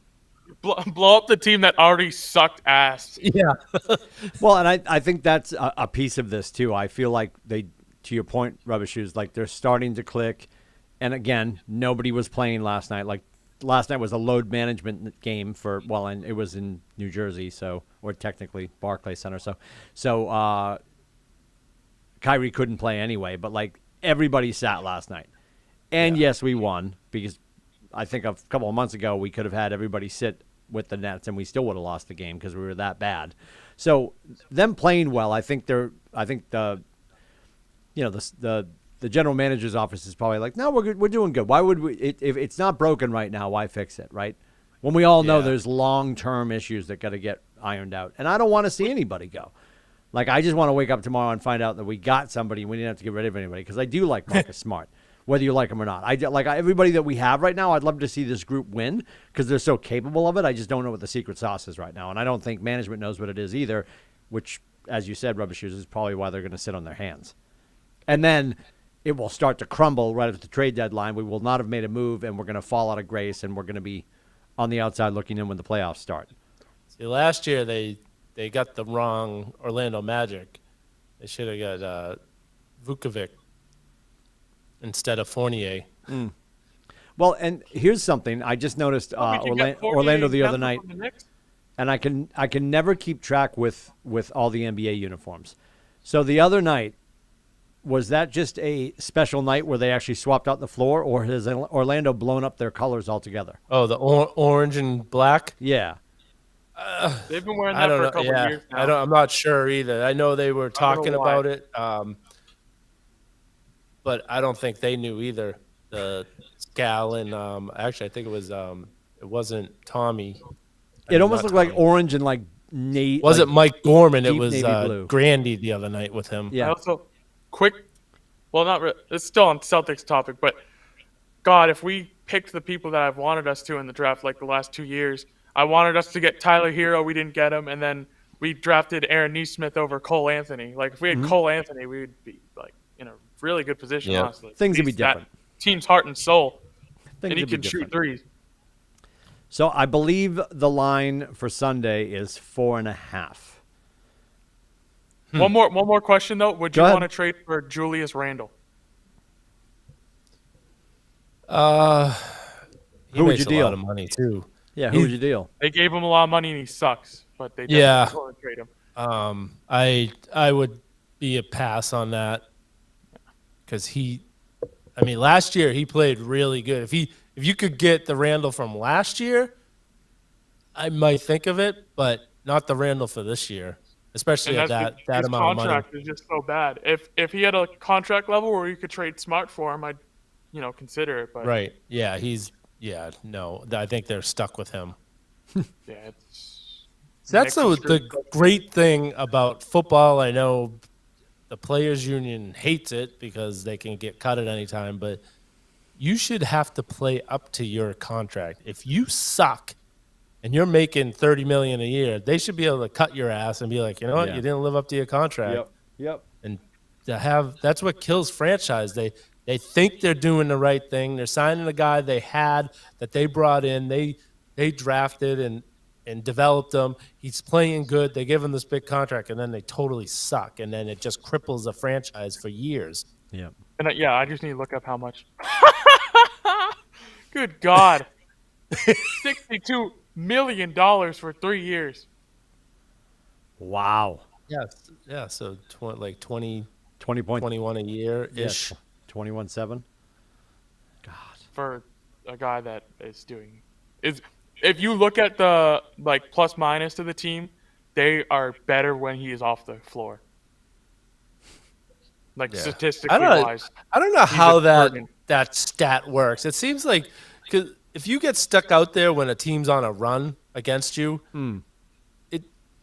Blow up the team that already sucked ass. Yeah. Well, and I think that's a piece of this too. I feel like they, to your point, Rubber Shoes, like they're starting to click. And again, nobody was playing last night. Like last night was a load management game and it was in New Jersey, or technically Barclays Center. So Kyrie couldn't play anyway, but like everybody sat last night. And yes, we won because I think a couple of months ago we could have had everybody sit with the Nets and we still would have lost the game because we were that bad. So them playing well, I think the general manager's office is probably like, no, we're good, we're doing good. Why would we? If it's not broken right now, why fix it, right? When we all know there's long-term issues that got to get ironed out, and I don't want to see anybody go. Like I just want to wake up tomorrow and find out that we got somebody and we didn't have to get rid of anybody because I do like Marcus Smart. Whether you like him or not. Everybody that we have right now, I'd love to see this group win because they're so capable of it. I just don't know what the secret sauce is right now. And I don't think management knows what it is either, which, as you said, Rubber Shoes, is probably why they're going to sit on their hands. And then it will start to crumble right at the trade deadline. We will not have made a move, and we're going to fall out of grace, and we're going to be on the outside looking in when the playoffs start. See, last year they got the wrong Orlando Magic. They should have got Vukovic instead of Fournier. Well, and here's something I just noticed Orlando the other night, and I can never keep track with all the NBA uniforms. So the other night, was that just a special night where they actually swapped out the floor, or has Orlando blown up their colors altogether? Oh, the orange and black? Yeah. They've been wearing that for a couple of years now. I'm not sure either. I know they were talking about it. But I don't think they knew either. The Scal and actually, I think it wasn't Tommy. It almost looked like orange and like Nate. Wasn't Mike Gorman? It deep was navy blue. Grandy the other night with him. Yeah. Not really. It's still on Celtics topic, but God, if we picked the people that I've wanted us to in the draft like the last 2 years, I wanted us to get Tyler Hero. We didn't get him, and then we drafted Aaron Nesmith over Cole Anthony. Like if we had Cole Anthony, we would be like in a really good position, honestly. Things would be different. Team's heart and soul. Things and he would be can shoot different. threes. So I believe the line for Sunday is 4.5. One more question though. Would you Go ahead. want to trade for Julius Randle? He Who would makes you a lot deal? of money too. Yeah, who would you deal? They gave him a lot of money and he sucks, but they don't want to trade him. I would be a pass on that because last year he played really good. If you could get the Randall from last year, I might think of it, but not the Randall for this year, especially at that his amount of money. contract is just so bad. If he had a contract level where you could trade Smart for him, I'd consider it. But Right? Yeah, no. I think they're stuck with him. yeah, it's That's the great thing about football. I know the players' union hates it because they can get cut at any time, but you should have to play up to your contract. If you suck and you're making $30 million a year, they should be able to cut your ass and be like, you know what, you didn't live up to your contract. Yep. And that's what kills franchise. They think they're doing the right thing. They're signing a guy that they brought in. They drafted and developed him. He's playing good. They give him this big contract, and then they totally suck. And then it just cripples the franchise for years. Yeah. And I just need to look up how much. Good God. $62 million for 3 years. Wow. Yeah. So 20 20 21 a year ish. 21-7. God. For a guy that is doing if you look at the plus minus to the team, they are better when he is off the floor. Statistically wise. I don't know how that stat works. It seems like because if you get stuck out there when a team's on a run against you,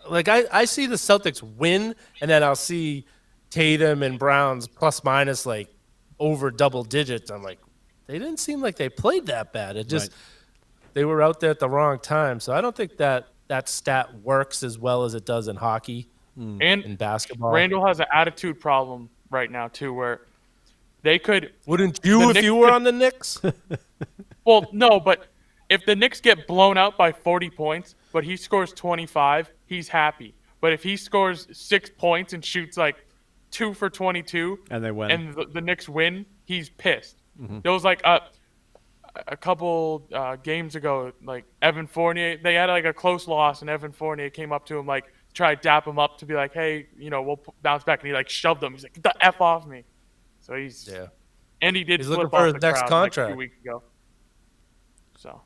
I see the Celtics win, and then I'll see Tatum and Brown's plus minus over double digits. I'm like, they didn't seem like they played that bad. It just they were out there at the wrong time. So I don't think that stat works as well as it does in hockey And in basketball. Randall has an attitude problem right now too, where they could. Wouldn't you if you were on the Knicks? Well, no, but if the Knicks get blown out by 40 points, but he scores 25, he's happy. But if he scores 6 points and shoots like 2 for 22, and they win, and the Knicks win, he's pissed. There was like a couple games ago, like Evan Fournier, they had like a close loss, and Evan Fournier came up to him like tried to dap him up to be like, hey, we'll bounce back, and he like shoved him. He's like, get the F off me. So he's and he did. He's flip looking off for his the next crowd, contract like, 2 weeks ago.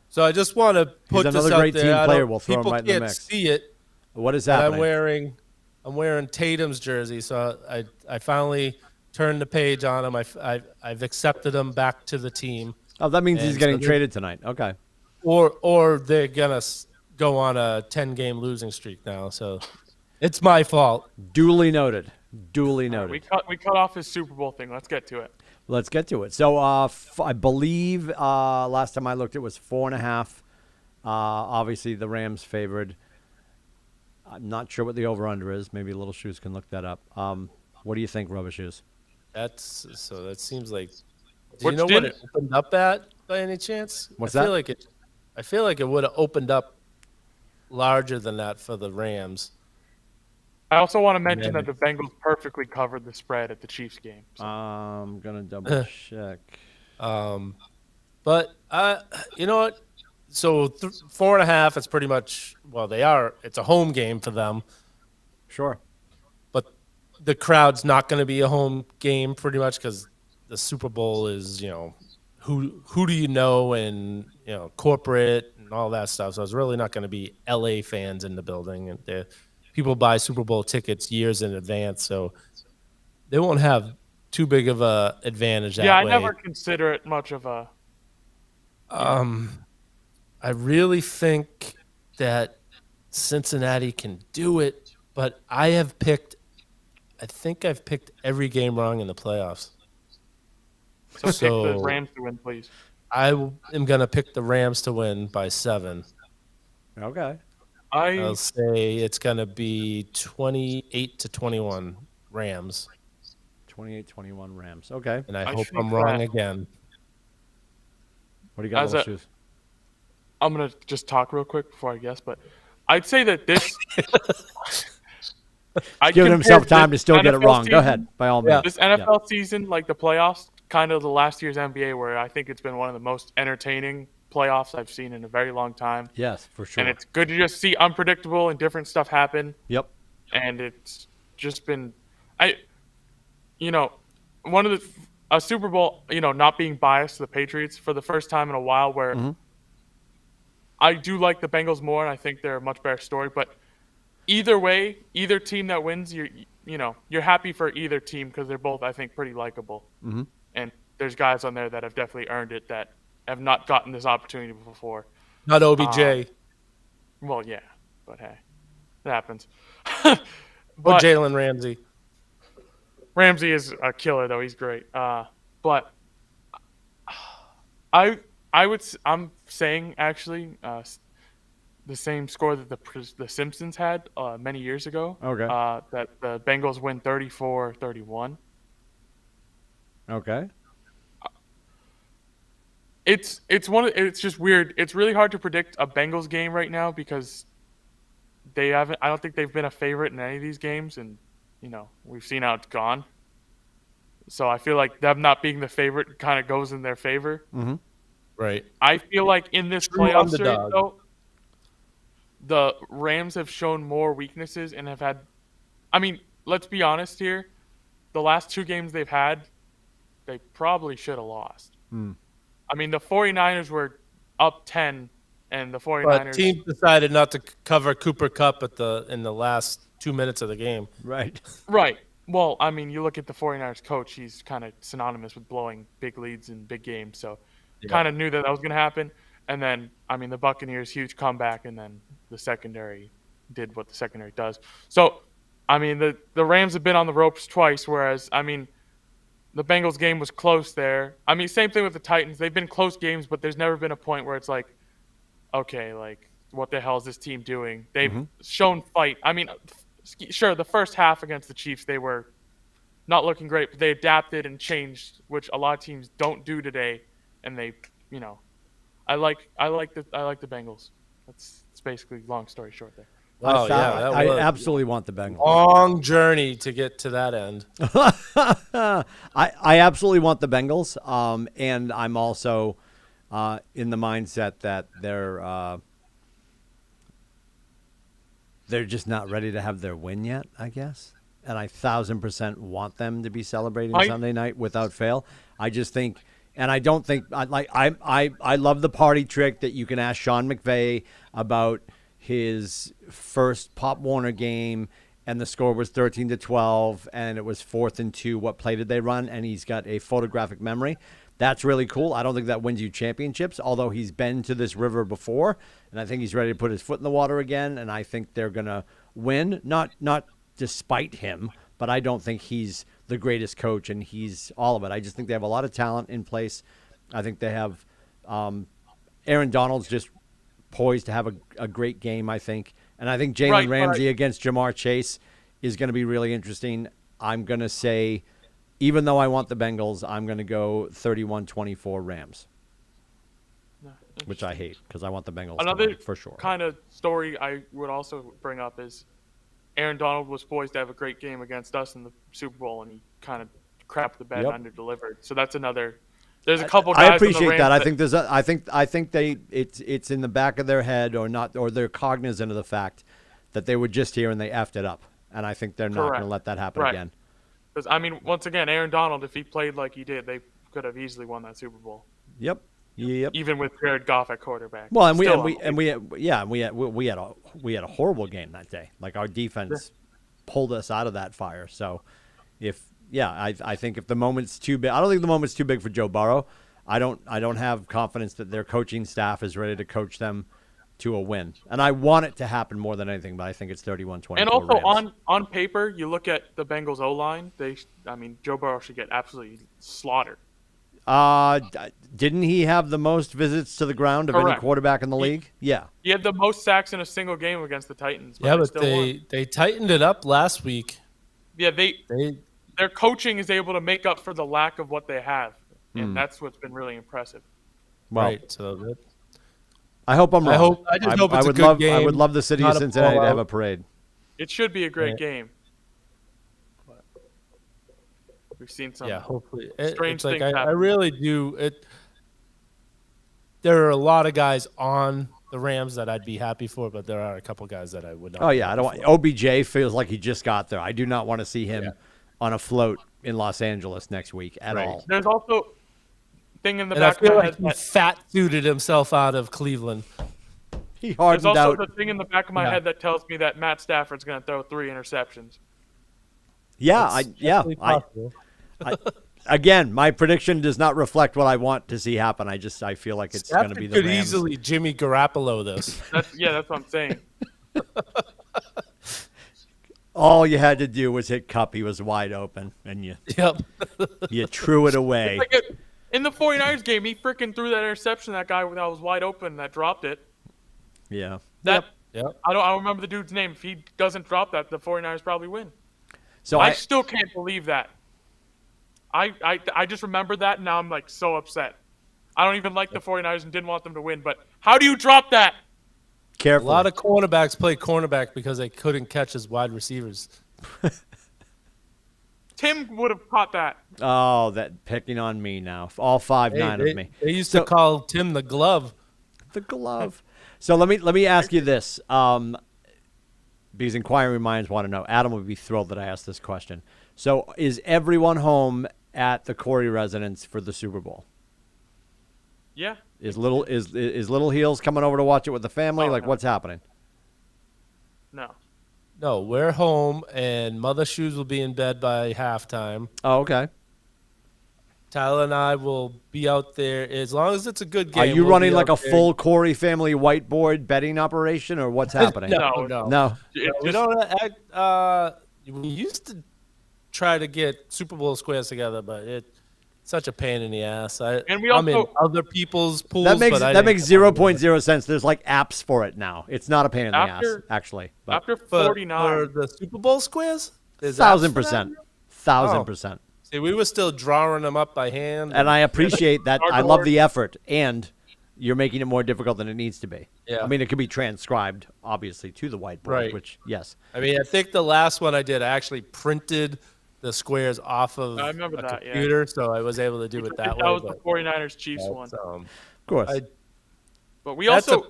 So I just want to put He's this another out great there. team player. We'll throw him People right in the can't mix. see it. What is But happening? I'm wearing Tatum's jersey, so I finally turned the page on him. I've accepted him back to the team. Oh, that means And he's getting so traded tonight. Okay. Or they're gonna go on a 10-game losing streak now. So it's my fault. Duly noted. Duly noted. We cut off his Super Bowl thing. Let's get to it. Let's get to it. So I believe last time I looked, it was 4.5. Obviously, the Rams favored. I'm not sure what the over/under is. Maybe Little Shoes can look that up. What do you think, Rubber Shoes? That seems like. Do Which you know what it opened up at by any chance? What's I that? feel like it would have opened up larger than that for the Rams. I also want to mention that the Bengals perfectly covered the spread at the Chiefs game. So. I'm gonna double check. But you know what? So 4.5. It's pretty much It's a home game for them, Sure. but the crowd's not going to be a home game pretty much because the Super Bowl is who do you know and corporate and all that stuff. So it's really not going to be LA fans in the building, and people buy Super Bowl tickets years in advance, so they won't have too big of a advantage that way. I never consider it much of a. I really think that Cincinnati can do it, but I think I've picked every game wrong in the playoffs. So pick the Rams to win, please. I am going to pick the Rams to win by 7. Okay. I'll say it's going to be 28-21 Rams. 28-21 Rams. Okay. And I hope I'm wrong again. What do you got, Little Shoes? I'm going to just talk real quick before I guess, but I'd say that this... Giving himself time to still get it wrong. Go ahead, by all means. This NFL season, like the playoffs, kind of the last year's NBA, where I think it's been one of the most entertaining playoffs I've seen in a very long time. Yes, for sure. And it's good to just see unpredictable and different stuff happen. Yep. And it's just been... one of a Super Bowl, not being biased to the Patriots for the first time in a while where I do like the Bengals more, and I think they're a much better story. But either way, either team that wins, you're happy for either team because they're both, I think, pretty likable. Mm-hmm. And there's guys on there that have definitely earned it that have not gotten this opportunity before. Not OBJ. Well, yeah, but hey, it happens. Or Jalen Ramsey. Ramsey is a killer, though. He's great. But I'm saying actually the same score that the Simpsons had many years ago. Okay. That the Bengals win 34-31. Okay. It's just weird. It's really hard to predict a Bengals game right now because I don't think they've been a favorite in any of these games, and we've seen how it's gone. So I feel like them not being the favorite kind of goes in their favor. Mm-hmm. Right. I feel like in this playoff series, though, the Rams have shown more weaknesses and have had. I mean, let's be honest here. The last 2 games they've had, they probably should have lost. I mean, the 49ers were up 10, and the 49ers. But team decided not to cover Cooper Kupp in the last 2 minutes of the game. Right. Right. Well, I mean, you look at the 49ers coach, he's kind of synonymous with blowing big leads in big games. So kind of knew that was going to happen. And then, I mean, the Buccaneers, huge comeback, and then the secondary did what the secondary does. So, I mean, the Rams have been on the ropes twice, whereas, I mean, the Bengals game was close there. I mean, same thing with the Titans. They've been close games, but there's never been a point where it's like okay, like what the hell is this team doing? They've shown fight. I mean, sure, the first half against the Chiefs they were not looking great, but they adapted and changed, which a lot of teams don't do today. And they, I like the Bengals. That's basically long story short there. Oh, yeah. I absolutely want the Bengals. Long journey to get to that end. I absolutely want the Bengals, and I'm also in the mindset that they're just not ready to have their win yet, I guess. And I 1,000% want them to be celebrating Sunday night without fail. I just think, and I don't think I love the party trick that you can ask Sean McVay about his first Pop Warner game, and the score was 13-12, and it was 4th and 2. What play did they run? And he's got a photographic memory. That's really cool. I don't think that wins you championships, although he's been to this river before, and I think he's ready to put his foot in the water again. And I think they're gonna win, not despite him, but I don't think he's the greatest coach, and he's all of it. I just think they have a lot of talent in place. I think they have Aaron Donald's just poised to have a great game, I think. And I think Jalen Ramsey against Jamar Chase is going to be really interesting. I'm going to say, even though I want the Bengals, I'm going to go 31-24 Rams, which I hate because I want the Bengals to win, for sure. Kind of story I would also bring up is Aaron Donald was poised to have a great game against us in the Super Bowl, and he kind of crapped the bed and under-delivered. So that's another. There's a couple guys. I appreciate that. I think it's in the back of their head or they're cognizant of the fact that they were just here and they effed it up, and I think they're not going to let that happen again. Because I mean, once again, Aaron Donald, if he played like he did, they could have easily won that Super Bowl. Yep. Even with Jared Goff at quarterback. Well, and we had a horrible game that day. Like our defense pulled us out of that fire. So I think if the moment's too big, I don't think the moment's too big for Joe Burrow. I don't have confidence that their coaching staff is ready to coach them to a win. And I want it to happen more than anything, but I think it's 31-24. And also Rams. on paper, you look at the Bengals O-line, Joe Burrow should get absolutely slaughtered. Didn't he have the most visits to the ground of any quarterback in the league? Yeah. He had the most sacks in a single game against the Titans. But they tightened it up last week. Yeah, their coaching is able to make up for the lack of what they have, and that's what's been really impressive. Well, right. So I hope I'm wrong. I just hope it's a good game. I would love the city of Cincinnati to have a parade. It should be a great game. We've seen some hopefully. strange things happen. I really do. There are a lot of guys on the Rams that I'd be happy for, but there are a couple guys that I would not. Oh, yeah. I don't want OBJ feels like he just got there. I do not want to see him on a float in Los Angeles next week at all. There's also thing in the back of my head. He fat-suited himself out of Cleveland. He hardened There's also out. the thing in the back of my head that tells me that Matt Stafford's going to throw 3 interceptions. Again, my prediction does not reflect what I want to see happen. I feel like it's going to be the Rams. Could easily Jimmy Garoppolo this. That's what I'm saying. All you had to do was hit Cup. He was wide open, and you threw it away. In the 49ers game, he freaking threw that interception. That guy that was wide open that dropped it. Yeah. I don't remember the dude's name. If he doesn't drop that, the 49ers probably win. So I still can't believe that. I just remembered that, and now I'm like so upset. I don't even like the 49ers and didn't want them to win, but how do you drop that? Careful. A lot of cornerbacks play cornerback because they couldn't catch as wide receivers. Tim would have caught that. Oh, that picking on me now. All 5'9" of me. They used to call Tim the glove. The glove. So let me ask you this, because inquiring minds want to know. Adam would be thrilled that I asked this question. So is everyone home at the Corey residence for the Super Bowl? Yeah. Is Little Heels coming over to watch it with the family? What's happening? No, we're home, and Mother Shoes will be in bed by halftime. Oh, okay. Tyler and I will be out there as long as it's a good game. Are you running like a full Corey family whiteboard betting operation, or what's happening? No. We don't. We used to try to get Super Bowl squares together, but such a pain in the ass. And we I'm in also- other people's pools. That makes but I that didn't makes come on with it. 0.0 sense. There's like apps for it now. It's not a pain in the ass, After- actually. But After For 49, the Super Bowl squares, There's apps for that? 1,000%. 1,000%. See, we were still drawing them up by hand. And I appreciate that. I love Cardboard. the effort, and you're making it more difficult than it needs to be. Yeah. I mean, it could be transcribed, obviously, to the whiteboard, Right. which, yes. I mean, I think the last one I did, I actually printed the squares off of I remember a that, yeah. computer, so I was able to do it that way. that was the but 49ers Chiefs one. that's, Of course. But we that's also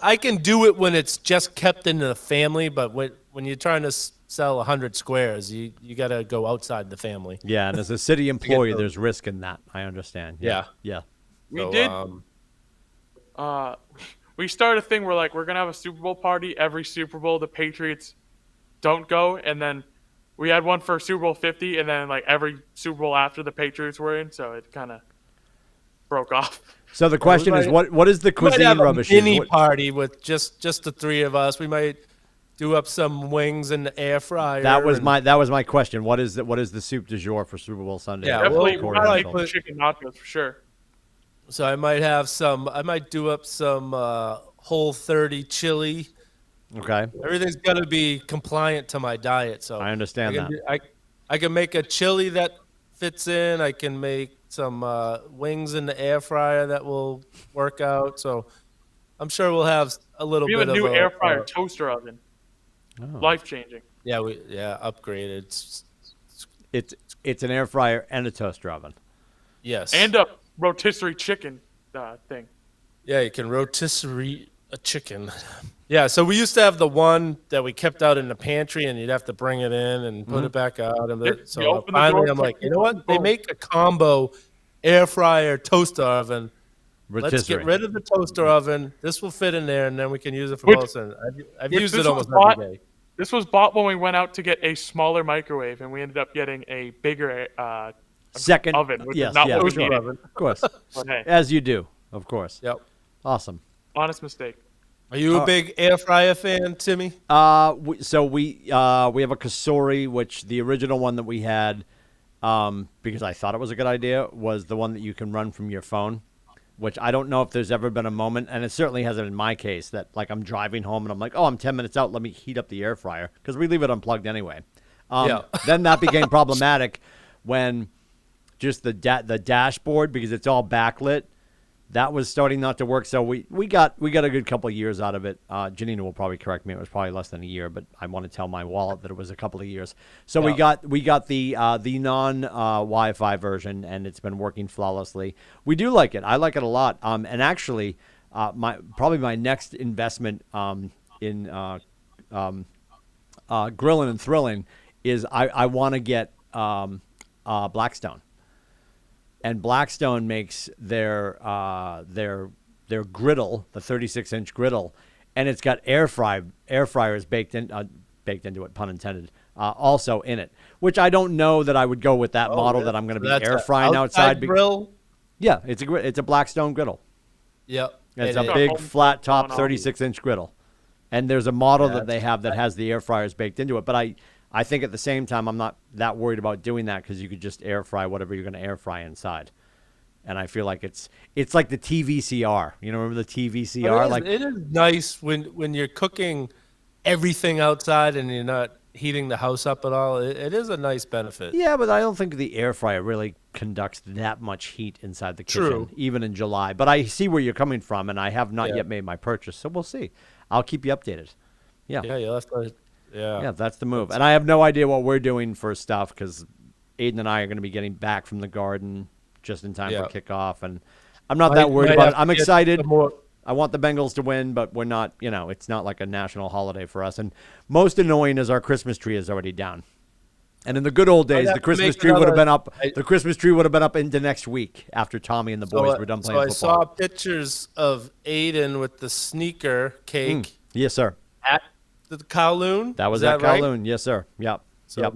I can do it when it's just kept in the family, but when you're trying to sell 100 squares, you got to go outside the family. Yeah, and as a city employee, those. there's risk in that. I understand. Yeah. Yeah. we So, did we started a thing where like we're gonna have a Super Bowl party every Super Bowl. The Patriots don't go, and then we had one for Super Bowl 50, and then like every Super Bowl after the Patriots were in, so it kind of broke off. So the question is, might- what is the we might cuisine have a rubbish? mini What- party with just the three of us. We might do up some wings in the air fryer. That was and- my question. What is the soup du jour for Super Bowl Sunday? Yeah, Definitely, well, we're I gonna like make put- chicken nachos for sure. So I might do up some Whole 30 chili. Okay. Everything's got to be compliant to my diet. So I understand that. I can make a chili that fits in. I can make some wings in the air fryer that will work out. So I'm sure we'll have a little We bit have a new of air fryer toaster oven. Oh. Life changing. Yeah, upgraded. It's an air fryer and a toaster oven. Yes. And a rotisserie chicken thing. Yeah, you can rotisserie a chicken. Yeah, so we used to have the one that we kept out in the pantry, and you'd have to bring it in and put it back out. And Yep, you so open the finally, door, I'm like, put you it know in, what? They boom. make a combo air fryer toaster oven. Let's Rotisserie. get rid of the toaster oven. This will fit in there, and then we can use it for Which- both. And I've which used this it was almost bought- every day. This was bought when we went out to get a smaller microwave, and we ended up getting a bigger Second oven, which is yes, not yeah, what we sure. needed. Of course. But hey, As you do, of course. Yep. Awesome. honest mistake. Are you a big air fryer fan, Timmy? We have a Kasori, which the original one that we had, because I thought it was a good idea, was the one that you can run from your phone, which I don't know if there's ever been a moment, and it certainly hasn't in my case, that like I'm driving home and I'm like, oh, I'm 10 minutes out, let me heat up the air fryer, because we leave it unplugged anyway. Yeah. Then that became problematic when just the dashboard, because it's all backlit, that was starting not to work. So we got a good couple of years out of it. Janina will probably correct me. It was probably less than a year, but I want to tell my wallet that it was a couple of years. So we got the non Wi-Fi version, and it's been working flawlessly. We do like it. I like it a lot. And actually, my next investment in grilling and thrilling is I want to get Blackstone. And Blackstone makes their griddle, the 36-inch griddle, and it's got air fryers baked into it, pun intended, also in it. Which I don't know that I would go with that model that I'm going to be That's air a frying outside. grill. Yeah, it's a Blackstone griddle. Yep. It's And a it- big home flat top going on. 36-inch griddle, and there's a model Yeah, that they have that has the air fryers baked into it. But I think at the same time, I'm not that worried about doing that because you could just air fry whatever you're going to air fry inside. And I feel like it's like the TVCR. You know, remember the TVCR? It is nice when you're cooking everything outside and you're not heating the house up at all. It is a nice benefit. Yeah, but I don't think the air fryer really conducts that much heat inside the kitchen, True. even in July. But I see where you're coming from, and I have not yet made my purchase, so we'll see. I'll keep you updated. Yeah. Yeah, you'll have to. Yeah, that's the move. And I have no idea what we're doing for stuff because Aiden and I are going to be getting back from the garden just in time for kickoff. And I'm not that worried about it. I'm excited. I want the Bengals to win, but we're not, it's not like a national holiday for us. And most annoying is our Christmas tree is already down. And in the good old days, have the to Christmas make tree would have been another- up. The Christmas tree would have been up into next week after Tommy and the boys were done playing I football. saw pictures of Aiden with the sneaker cake Yes, sir. at the Kowloon. That was Is at right? Kowloon. Yes, sir. Yep. So yep.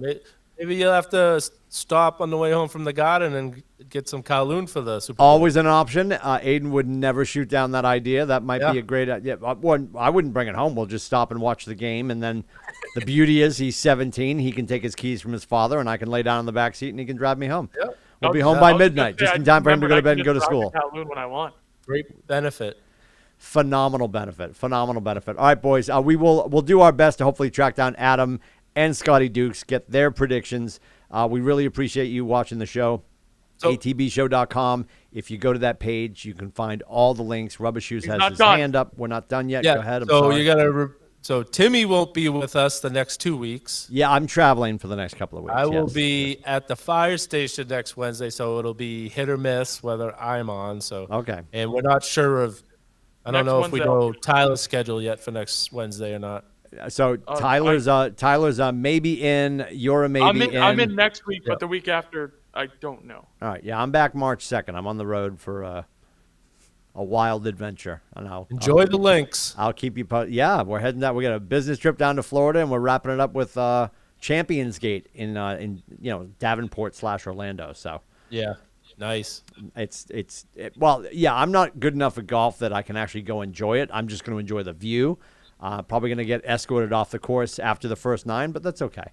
maybe you'll have to stop on the way home from the garden and get some Kowloon for the Super Bowl. Always an option. Aiden would never shoot down that idea. That might be Yeah. a great idea. I wouldn't bring it home. We'll just stop and watch the game. And then the beauty is he's 17. He can take his keys from his father, and I can lay down in the back seat, and he can drive me home. Yep. We'll be home by I was gonna midnight, say, just I in time for him to remembered go to I bed can and go to just drive school. Kowloon when I want. Great benefit. Phenomenal benefit. Phenomenal benefit. All right, boys. We'll do our best to hopefully track down Adam and Scotty Dukes, get their predictions. We really appreciate you watching the show. So- ATBshow.com. If you go to that page, you can find all the links. Rubba Shoes has not his done. hand up. We're not done yet. Yeah. Go ahead. I'm so sorry. you gotta. So Timmy won't be with us the next 2 weeks. Yeah, I'm traveling for the next couple of weeks. I will yes. be at the fire station next Wednesday, so it'll be hit or miss whether I'm on. So Okay. and we're not sure of. I don't Next know if we Wednesday. know Tyler's schedule yet for next Wednesday or not. So Tyler's maybe in. You're a maybe I'm in next week, Yeah. but the week after, I don't know. All right. Yeah, I'm back March 2nd. I'm on the road for a wild adventure, and Enjoy the links. I'll keep you posted. Yeah, we're heading out. We got a business trip down to Florida, and we're wrapping it up with Champions Gate in Davenport / Orlando. So Yeah, nice. I'm not good enough at golf that I can actually go enjoy it. I'm just going to enjoy the view. Probably going to get escorted off the course after the first 9, but that's okay.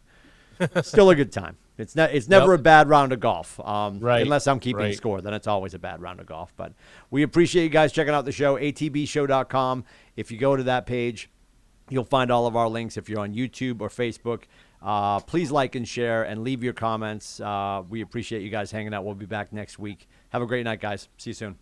Still a good time. It's never a bad round of golf. Right. Unless I'm keeping Right. score, then it's always a bad round of golf. But we appreciate you guys checking out the show, atbshow.com. If you go to that page, you'll find all of our links. If you're on YouTube or Facebook, please like and share and leave your comments. We appreciate you guys hanging out. We'll be back next week. Have a great night, guys. See you soon.